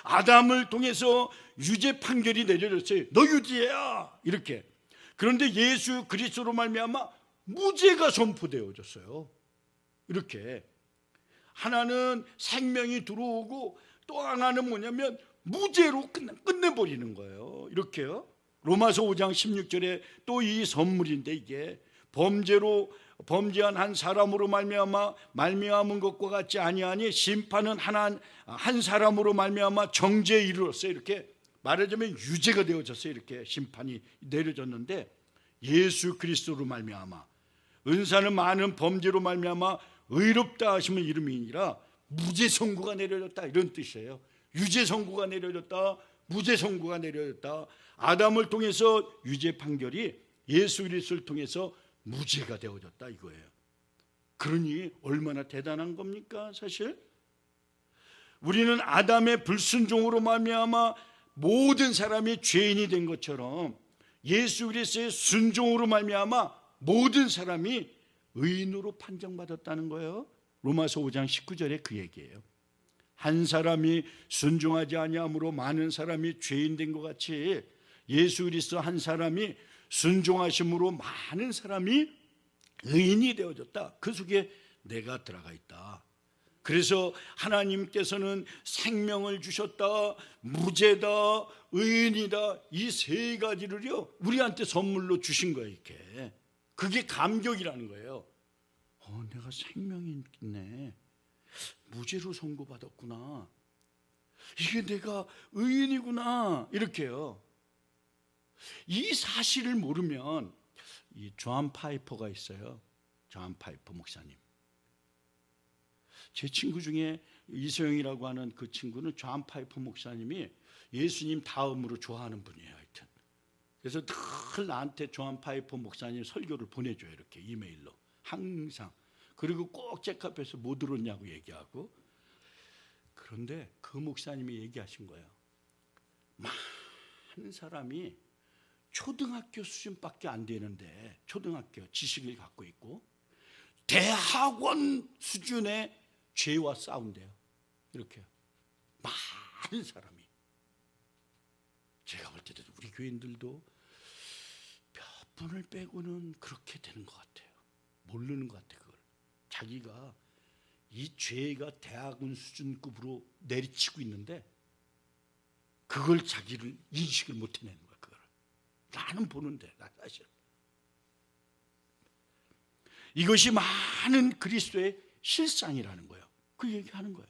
[SPEAKER 1] 아담을 통해서 유죄 판결이 내려졌어요. 너 유죄야. 이렇게. 그런데 예수 그리스도로 말미암아 무죄가 선포되어졌어요. 이렇게. 하나는 생명이 들어오고 또 하나는 뭐냐면 무죄로 끝내버리는 거예요. 이렇게요. 로마서 5장 16절에 또 이 선물인데 이게 범죄한 한 사람으로 말미암은 것과 같지 아니하니 심판은 한 사람으로 말미암아 정죄에 이르렀어요. 이렇게 말하자면 유죄가 되어졌어요. 이렇게 심판이 내려졌는데 예수 그리스도로 말미암아 은사는 많은 범죄로 말미암아 의롭다 하시면 이름이니라 무죄 선고가 내려졌다 이런 뜻이에요. 유죄 선고가 내려졌다, 무죄 선고가 내려졌다. 아담을 통해서 유죄 판결이 예수 그리스도를 통해서 무죄가 되어졌다 이거예요. 그러니 얼마나 대단한 겁니까? 사실 우리는 아담의 불순종으로 말미암아 모든 사람이 죄인이 된 것처럼 예수 그리스도의 순종으로 말미암아 모든 사람이 의인으로 판정받았다는 거예요. 로마서 5장 19절에 그 얘기예요. 한 사람이 순종하지 아니함으로 많은 사람이 죄인 된 것 같이 예수 그리스도 한 사람이 순종하심으로 많은 사람이 의인이 되어졌다. 그 속에 내가 들어가 있다. 그래서 하나님께서는 생명을 주셨다, 무죄다, 의인이다 이 세 가지를요 우리한테 선물로 주신 거예요. 이렇게. 그게 감격이라는 거예요. 내가 생명이 있네, 무죄로 선고받았구나, 이게 내가 의인이구나 이렇게요. 이 사실을 모르면 이 존 파이퍼가 있어요. 존 파이퍼 목사님. 제 친구 중에 이소영이라고 하는 그 친구는 존 파이퍼 목사님이 예수님 다음으로 좋아하는 분이에요. 하여튼. 그래서 늘 나한테 존 파이퍼 목사님 설교를 보내줘요. 이렇게 이메일로 항상. 그리고 꼭 잭카페에서 뭐 들었냐고 얘기하고. 그런데 그 목사님이 얘기하신 거예요. 많은 사람이 초등학교 수준밖에 안 되는데 초등학교 지식을 갖고 있고 대학원 수준의 죄와 싸운대요. 이렇게 많은 사람이. 제가 볼 때도 우리 교인들도 몇 분을 빼고는 그렇게 되는 것 같아요. 모르는 것 같아요. 그걸 자기가 이 죄가 대학원 수준급으로 내리치고 있는데 그걸 자기를 인식을 못 해내는 거야. 그걸 나는 보는데 나 사실 이것이 많은 그리스도의 실상이라는 거예요. 그 얘기하는 거예요.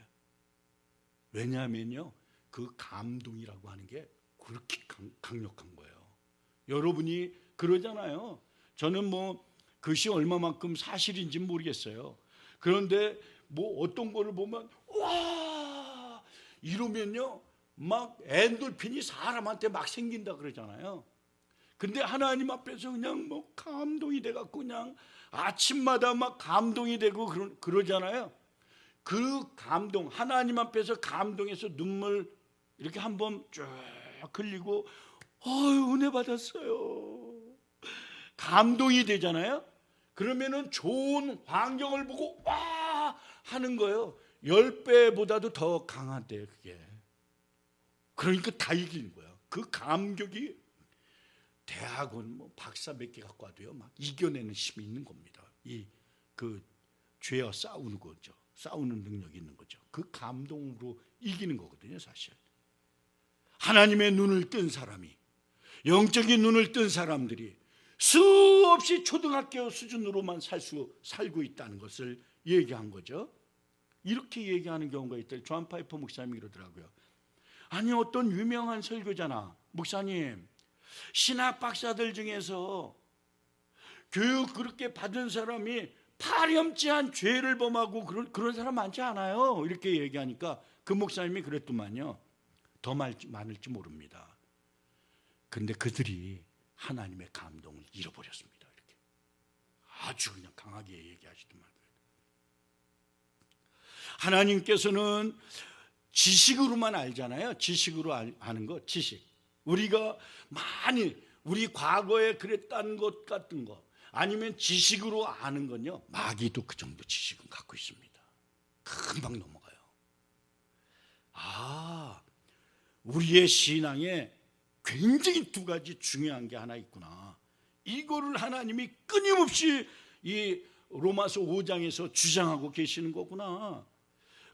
[SPEAKER 1] 왜냐하면요 그 감동이라고 하는 게 그렇게 강력한 거예요. 여러분이 그러잖아요. 저는 뭐 그것이 얼마만큼 사실인지 모르겠어요. 그런데 뭐 어떤 거를 보면 와 이러면요 막 엔돌핀이 사람한테 막 생긴다 그러잖아요. 근데 하나님 앞에서 그냥 뭐 감동이 돼갖고 그냥 아침마다 막 감동이 되고 그러잖아요. 그 감동, 하나님 앞에서 감동해서 눈물 이렇게 한번 쭉 흘리고 은혜 받았어요. 감동이 되잖아요. 그러면은 좋은 환경을 보고 와 하는 거예요. 10배보다도 더 강하대요 그게. 그러니까 다 이기는 거예요. 그 감격이 대학원 뭐 박사 몇 개 갖고 와도요 막 이겨내는 힘이 있는 겁니다. 그 죄와 싸우는 거죠. 싸우는 능력이 있는 거죠. 그 감동으로 이기는 거거든요 사실. 하나님의 눈을 뜬 사람이, 영적인 눈을 뜬 사람들이 수없이 초등학교 수준으로만 살고 있다는 것을 얘기한 거죠. 이렇게 얘기하는 경우가 있더라고요. 존 파이퍼 목사님이 그러더라고요. 아니 어떤 유명한 설교자나 목사님, 신학 박사들 중에서 교육 그렇게 받은 사람이 파렴치한 죄를 범하고 그런 사람 많지 않아요. 이렇게 얘기하니까 그 목사님이 그랬더만요. 더 많을지 모릅니다. 그런데 그들이 하나님의 감동을 잃어버렸습니다. 이렇게 아주 그냥 강하게 얘기하시더만. 하나님께서는 지식으로만 알잖아요. 지식으로 아는 거, 지식. 우리가 많이 우리 과거에 그랬다는 것 같은 거, 아니면 지식으로 아는 건요, 마귀도 그 정도 지식은 갖고 있습니다. 금방 넘어가요. 우리의 신앙에 굉장히 두 가지 중요한 게 하나 있구나. 이거를 하나님이 끊임없이 이 로마서 5장에서 주장하고 계시는 거구나.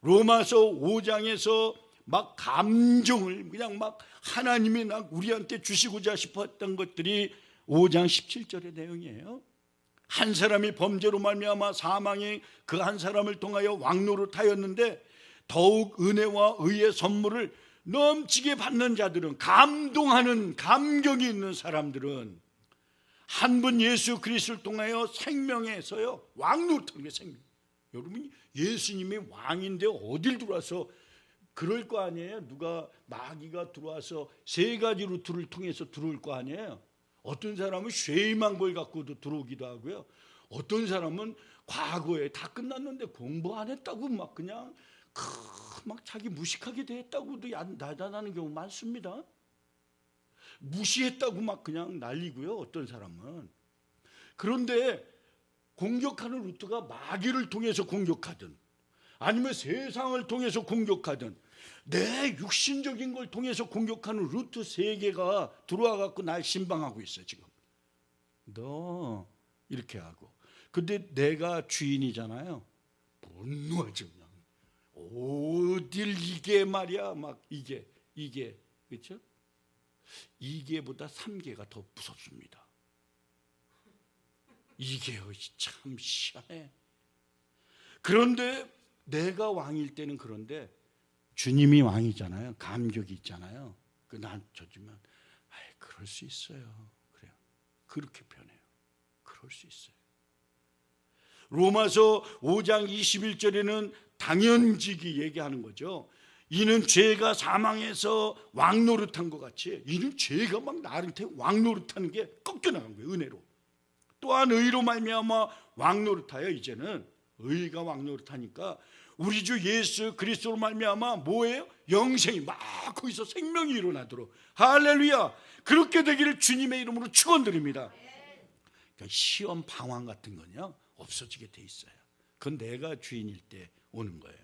[SPEAKER 1] 로마서 5장에서 막 감정을 그냥 막 하나님이 우리한테 주시고자 싶었던 것들이 5장 17절의 내용이에요. 한 사람이 범죄로 말미암아 사망이 그 한 사람을 통하여 왕노릇하였는데 더욱 은혜와 의의 선물을 넘치게 받는 자들은, 감동하는 감격이 있는 사람들은 한 분 예수 그리스도를 통하여 생명에서요 왕노릇하는 게 생명. 여러분, 예수님이 왕인데 어딜 들어와서 그럴 거 아니에요? 누가 마귀가 들어와서 세 가지 루트를 통해서 들어올 거 아니에요? 어떤 사람은 쇠망볼 갖고도 들어오기도 하고요. 어떤 사람은 과거에 다 끝났는데 공부 안 했다고 막 그냥 막 자기 무식하게 됐다고도 나타나는 경우 많습니다. 무시했다고 막 그냥 난리고요. 어떤 사람은. 그런데 공격하는 루트가 마귀를 통해서 공격하든 아니면 세상을 통해서 공격하든 내 육신적인 걸 통해서 공격하는 루트 세 개가 들어와 갖고 날 신방하고 있어. 지금 너 이렇게 하고, 근데 내가 주인이잖아요. 분노하죠. 그냥 어딜 이게 말이야 막 이게 그렇죠? 2개보다 3개가 더 무섭습니다. 이게 참 희한해. 그런데 내가 왕일 때는, 그런데 주님이 왕이잖아요. 감격이 있잖아요. 난 저지만 그럴 수 있어요. 그래요. 그렇게 변해요. 그럴 수 있어요. 로마서 5장 21절에는 당연직이 얘기하는 거죠. 이는 죄가 사망해서 왕노릇한 것 같이, 이는 죄가 막 나한테 왕노릇하는 게 꺾여나간 거예요. 은혜로. 또한 의로 말미암아 왕노릇하여, 이제는 의가 왕노릇하니까 우리 주 예수 그리스도로 말미암아 뭐예요? 영생이 막 거기서 생명이 일어나도록. 할렐루야. 그렇게 되기를 주님의 이름으로 축원드립니다. 그러니까 시험 방황 같은 건요 없어지게 돼 있어요. 그건 내가 주인일 때 오는 거예요.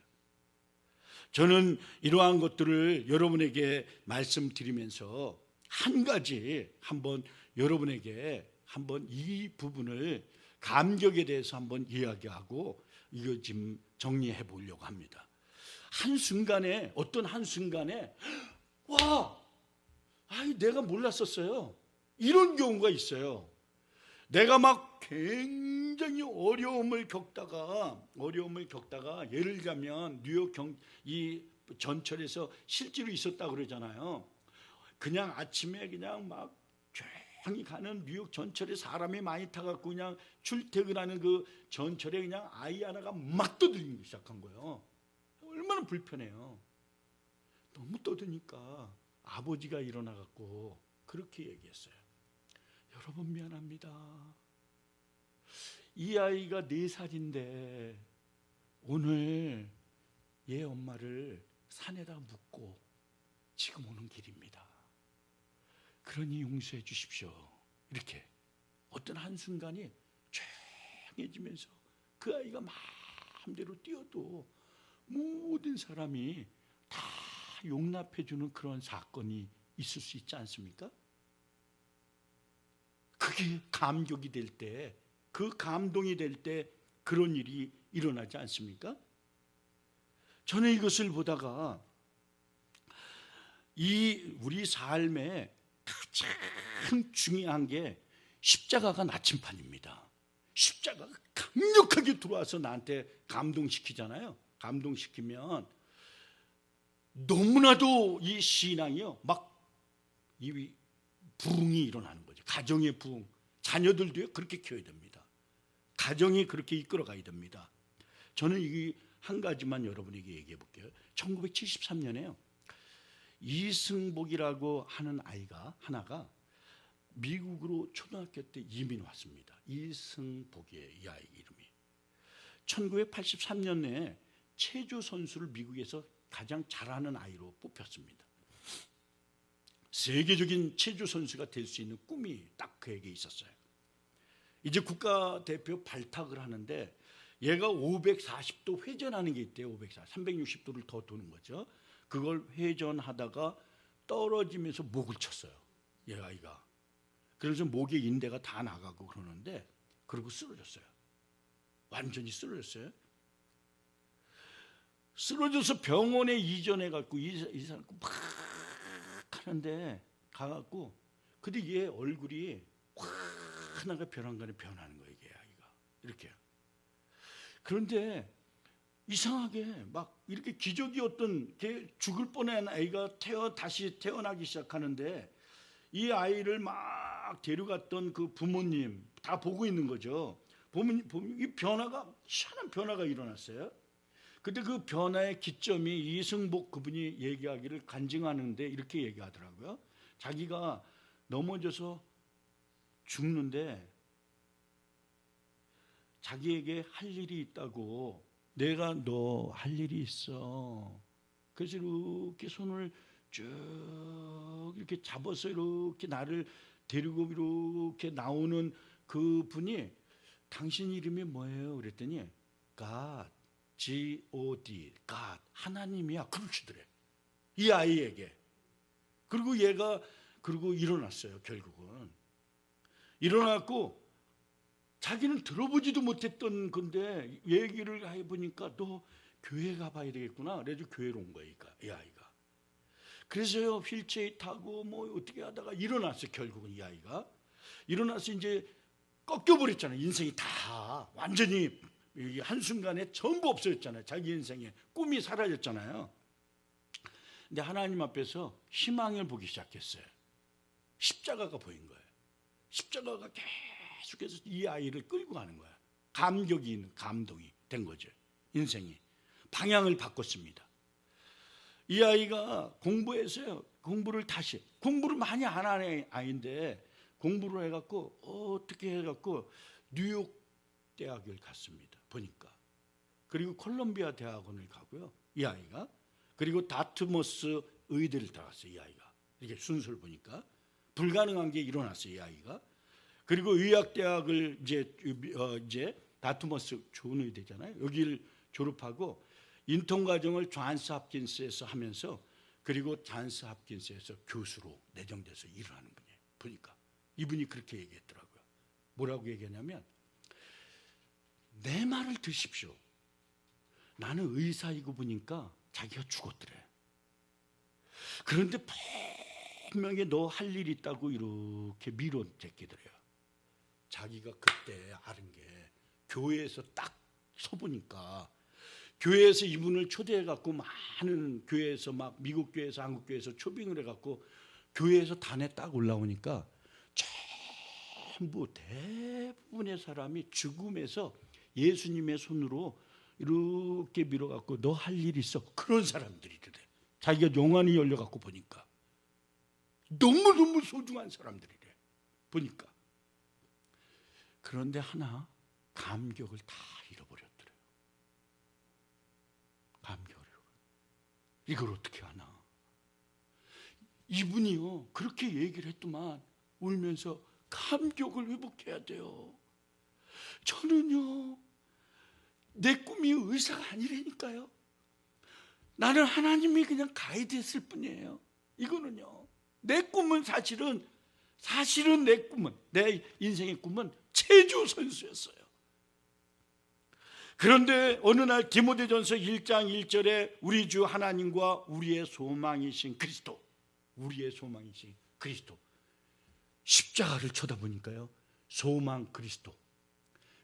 [SPEAKER 1] 저는 이러한 것들을 여러분에게 말씀드리면서 한 가지 한번 여러분에게 한번 이 부분을, 감격에 대해서 한번 이야기하고 이거 지금 정리해 보려고 합니다. 한순간에, 어떤 한순간에 내가 몰랐었어요. 이런 경우가 있어요. 내가 막 굉장히 어려움을 겪다가 예를 들면 뉴욕 이 전철에서 실제로 있었다 그러잖아요. 그냥 아침에 그냥 막 조용히 가는 뉴욕 전철에 사람이 많이 타갖고 그냥 출퇴근하는 그 전철에 그냥 아이 하나가 막 떠들기 시작한 거예요. 얼마나 불편해요. 너무 떠드니까 아버지가 일어나갖고 그렇게 얘기했어요. 여러분 미안합니다. 이 아이가 4살인데 오늘 얘 엄마를 산에다 묻고 지금 오는 길입니다. 그러니 용서해 주십시오. 이렇게 어떤 한순간이 조용해지면서 그 아이가 마음대로 뛰어도 모든 사람이 다 용납해 주는 그런 사건이 있을 수 있지 않습니까? 그게 감격이 될 때, 그 감동이 될 때 그런 일이 일어나지 않습니까? 저는 이것을 보다가 우리 삶에 가장 중요한 게 십자가가 나침판입니다. 십자가가 강력하게 들어와서 나한테 감동시키잖아요. 감동시키면 너무나도 이 신앙이요 막 이 부흥이 일어나는 거죠. 가정의 부흥. 자녀들도요 그렇게 키워야 됩니다. 가정이 그렇게 이끌어가야 됩니다. 저는 이 한 가지만 여러분에게 얘기해 볼게요. 1973년에요 이승복이라고 하는 아이가 하나가 미국으로 초등학교 때 이민 왔습니다. 이승복이에요, 이 아이 이름이. 1983년에 체조 선수를 미국에서 가장 잘하는 아이로 뽑혔습니다. 세계적인 체조 선수가 될 수 있는 꿈이 딱 그에게 있었어요. 이제 국가대표 발탁을 하는데 얘가 540도 회전하는 게 있대요. 360도를 더 도는 거죠. 그걸 회전하다가 떨어지면서 목을 쳤어요, 얘 아이가. 그래서 목의 인대가 다 나가고 그러는데, 그리고 쓰러졌어요. 완전히 쓰러졌어요. 쓰러져서 병원에 이전해갖고 이 사람 막 하는데 가갖고, 근데 얘 얼굴이 하나가 변한간에 변하는 거예요, 이게 아이가. 이렇게. 그런데 이상하게 막 이렇게 기적이 어떤 죽을 뻔한 아이가 다시 태어나기 시작하는데, 이 아이를 막 데려갔던 그 부모님 다 보고 있는 거죠. 보면 이 변화가, 희한한 변화가 일어났어요. 근데 그 변화의 기점이 이승복 그분이 얘기하기를 간증하는데 이렇게 얘기하더라고요. 자기가 넘어져서 죽는데 자기에게 할 일이 있다고, 내가 너 할 일이 있어. 그래서 이렇게 손을 쭉 이렇게 잡아서 이렇게 나를 데리고 이렇게 나오는 그 분이, 당신 이름이 뭐예요? 그랬더니 God, G-O-D, God, 하나님이야. 그러시더래, 이 아이에게. 그리고 얘가 그리고 일어났어요. 결국은 일어났고, 자기는 들어보지도 못했던 건데 얘기를 해보니까 너 교회 가봐야 되겠구나. 그래서 교회로 온 거예요, 이 아이가. 그래서요, 휠체어 타고 뭐 어떻게 하다가 일어났어요. 결국은 이 아이가 일어나서 이제 꺾여버렸잖아요. 인생이 다 완전히 한순간에 전부 없어졌잖아요. 자기 인생에 꿈이 사라졌잖아요. 근데 하나님 앞에서 희망을 보기 시작했어요. 십자가가 보인 거예요. 십자가가 계속해서 이 아이를 끌고 가는 거예요. 감격이 있는, 감동이 된 거죠. 인생이 방향을 바꿨습니다. 이 아이가 공부해서요, 공부를 많이 안 하는 아이인데 공부를 해갖고 어떻게 해갖고 뉴욕 대학을 갔습니다. 보니까. 그리고 콜롬비아 대학원을 가고요, 이 아이가. 그리고 다트머스 의대를 들어갔어요, 이 아이가. 이렇게 순서를 보니까 불가능한 게 일어났어요, 이 아이가. 그리고 의학대학을 이제 다트머스 좋은 의대잖아요. 여기를 졸업하고 인턴 과정을 존스 홉킨스에서 하면서, 그리고 존스 홉킨스에서 교수로 내정돼서 일을 하는 분이에요. 보니까 이분이 그렇게 얘기했더라고요. 뭐라고 얘기하냐면, 내 말을 드십시오. 나는 의사이고 보니까 자기가 죽었더래. 그런데 분명히 너 할 일이 있다고 이렇게 밀어제끼더래요. 자기가 그때 아는 게, 교회에서 딱 서보니까, 교회에서 이분을 초대해갖고 많은 교회에서 막 미국 교회에서 한국 교회에서 초빙을 해갖고 교회에서 단에 딱 올라오니까 전부 대부분의 사람이 죽음에서 예수님의 손으로 이렇게 밀어갖고 너 할 일 있어, 그런 사람들이래. 자기가 용안이 열려갖고 보니까 너무너무 소중한 사람들이래, 보니까. 그런데 하나, 감격을 다 잃어버렸더래요. 감격을. 이걸 어떻게 하나. 이분이요, 그렇게 얘기를 했더만 울면서 감격을 회복해야 돼요. 저는요, 내 꿈이 의사가 아니라니까요. 나는 하나님이 그냥 가이드했을 뿐이에요. 이거는요, 내 꿈은 사실은 내 꿈은, 내 인생의 꿈은 체조 선수였어요. 그런데 어느 날 디모데전서 1장 1절에 우리 주 하나님과 우리의 소망이신 그리스도, 우리의 소망이신 그리스도, 십자가를 쳐다보니까요, 소망 그리스도,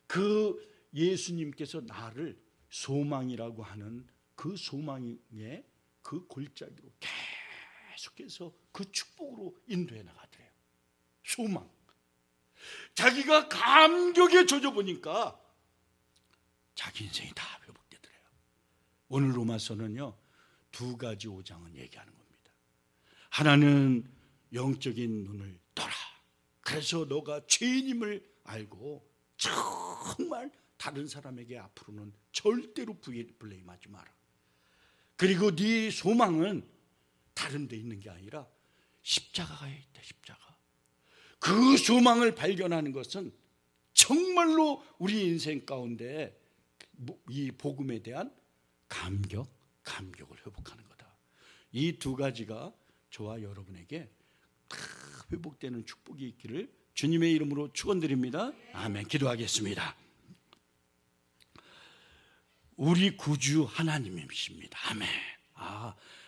[SPEAKER 1] 그 예수님께서 나를 소망이라고 하는 그 소망의 그 골짜기로 계속해서 그 축복으로 인도해 나가더래요. 소망. 자기가 감격에 젖어보니까 자기 인생이 다 회복되더래요. 오늘 로마서는요, 2가지 5장은 얘기하는 겁니다. 하나는 영적인 눈을 떠라. 그래서 너가 죄인임을 알고 정말 다른 사람에게 앞으로는 절대로 블레임하지 마라. 그리고 네 소망은 다른 데 있는 게 아니라 십자가에 있다. 십자가. 그 소망을 발견하는 것은 정말로 우리 인생 가운데 이 복음에 대한 감격을 회복하는 거다. 이 두 가지가 저와 여러분에게 다 회복되는 축복이 있기를 주님의 이름으로 축원드립니다. 아멘. 기도하겠습니다. 우리 구주 하나님이십니다. 아멘.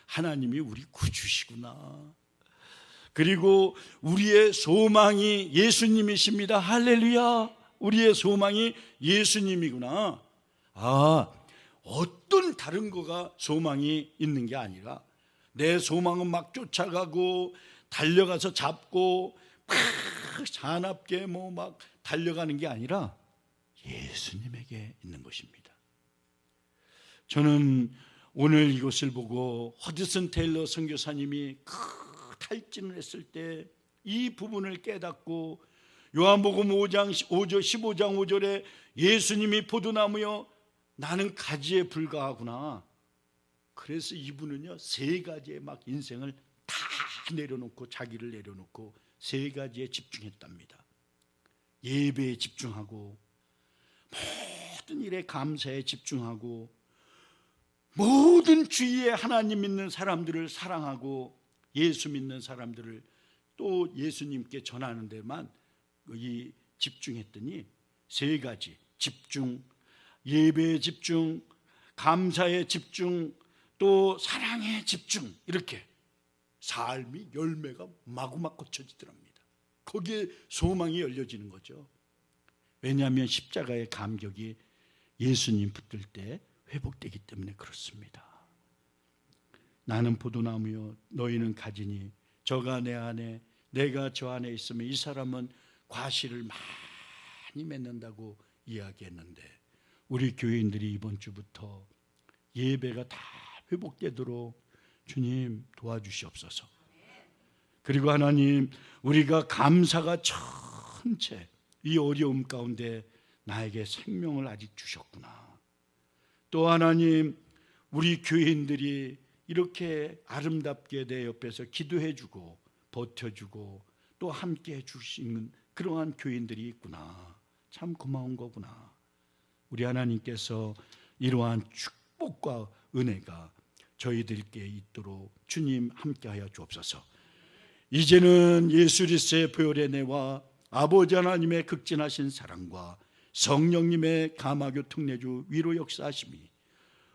[SPEAKER 1] 하나님이 우리 구주시구나. 그리고 우리의 소망이 예수님이십니다. 할렐루야. 우리의 소망이 예수님이구나. 어떤 다른 거가 소망이 있는 게 아니라 내 소망은 막 쫓아가고 달려가서 잡고 막 사납게 막 달려가는 게 아니라 예수님에게 있는 것입니다. 저는 오늘 이것을 보고 허드슨 테일러 선교사님이 탈진을 했을 때 이 부분을 깨닫고 요한복음 5장 15장 5절에 예수님이 포도나무여 나는 가지에 불과하구나. 그래서 이분은요 3가지의 막 인생을 다 내려놓고 자기를 내려놓고 3가지에 집중했답니다. 예배에 집중하고 모든 일에 감사에 집중하고 모든 주위에 하나님 믿는 사람들을 사랑하고 예수 믿는 사람들을 또 예수님께 전하는 데만 집중했더니 3가지 집중, 예배에 집중, 감사에 집중, 또 사랑에 집중, 이렇게 삶이 열매가 마구막 걷혀지더랍니다. 거기에 소망이 열려지는 거죠. 왜냐하면 십자가의 감격이 예수님 붙들 때 회복되기 때문에 그렇습니다. 나는 포도나무요 너희는 가지니 저가 내 안에 내가 저 안에 있으면 이 사람은 과실을 많이 맺는다고 이야기했는데 우리 교인들이 이번 주부터 예배가 다 회복되도록 주님 도와주시옵소서. 그리고 하나님 우리가 감사가 전체 이 어려움 가운데 나에게 생명을 아직 주셨구나. 또 하나님 우리 교인들이 이렇게 아름답게 내 옆에서 기도해주고 버텨주고 또 함께 해주시는 그러한 교인들이 있구나. 참 고마운 거구나. 우리 하나님께서 이러한 축복과 은혜가 저희들께 있도록 주님 함께하여 주옵소서. 이제는 예수 그리스도의 보혈의 은혜와 아버지 하나님의 극진하신 사랑과 성령님의 감화교통 내주 위로 역사하심이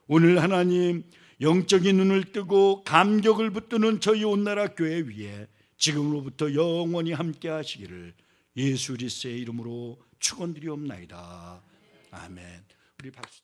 [SPEAKER 1] 오늘 하나님 영적인 눈을 뜨고 감격을 붙드는 저희 온나라 교회 위에 지금으로부터 영원히 함께 하시기를 예수 그리스도의 이름으로 축원드리옵나이다. 아멘. 우리 박수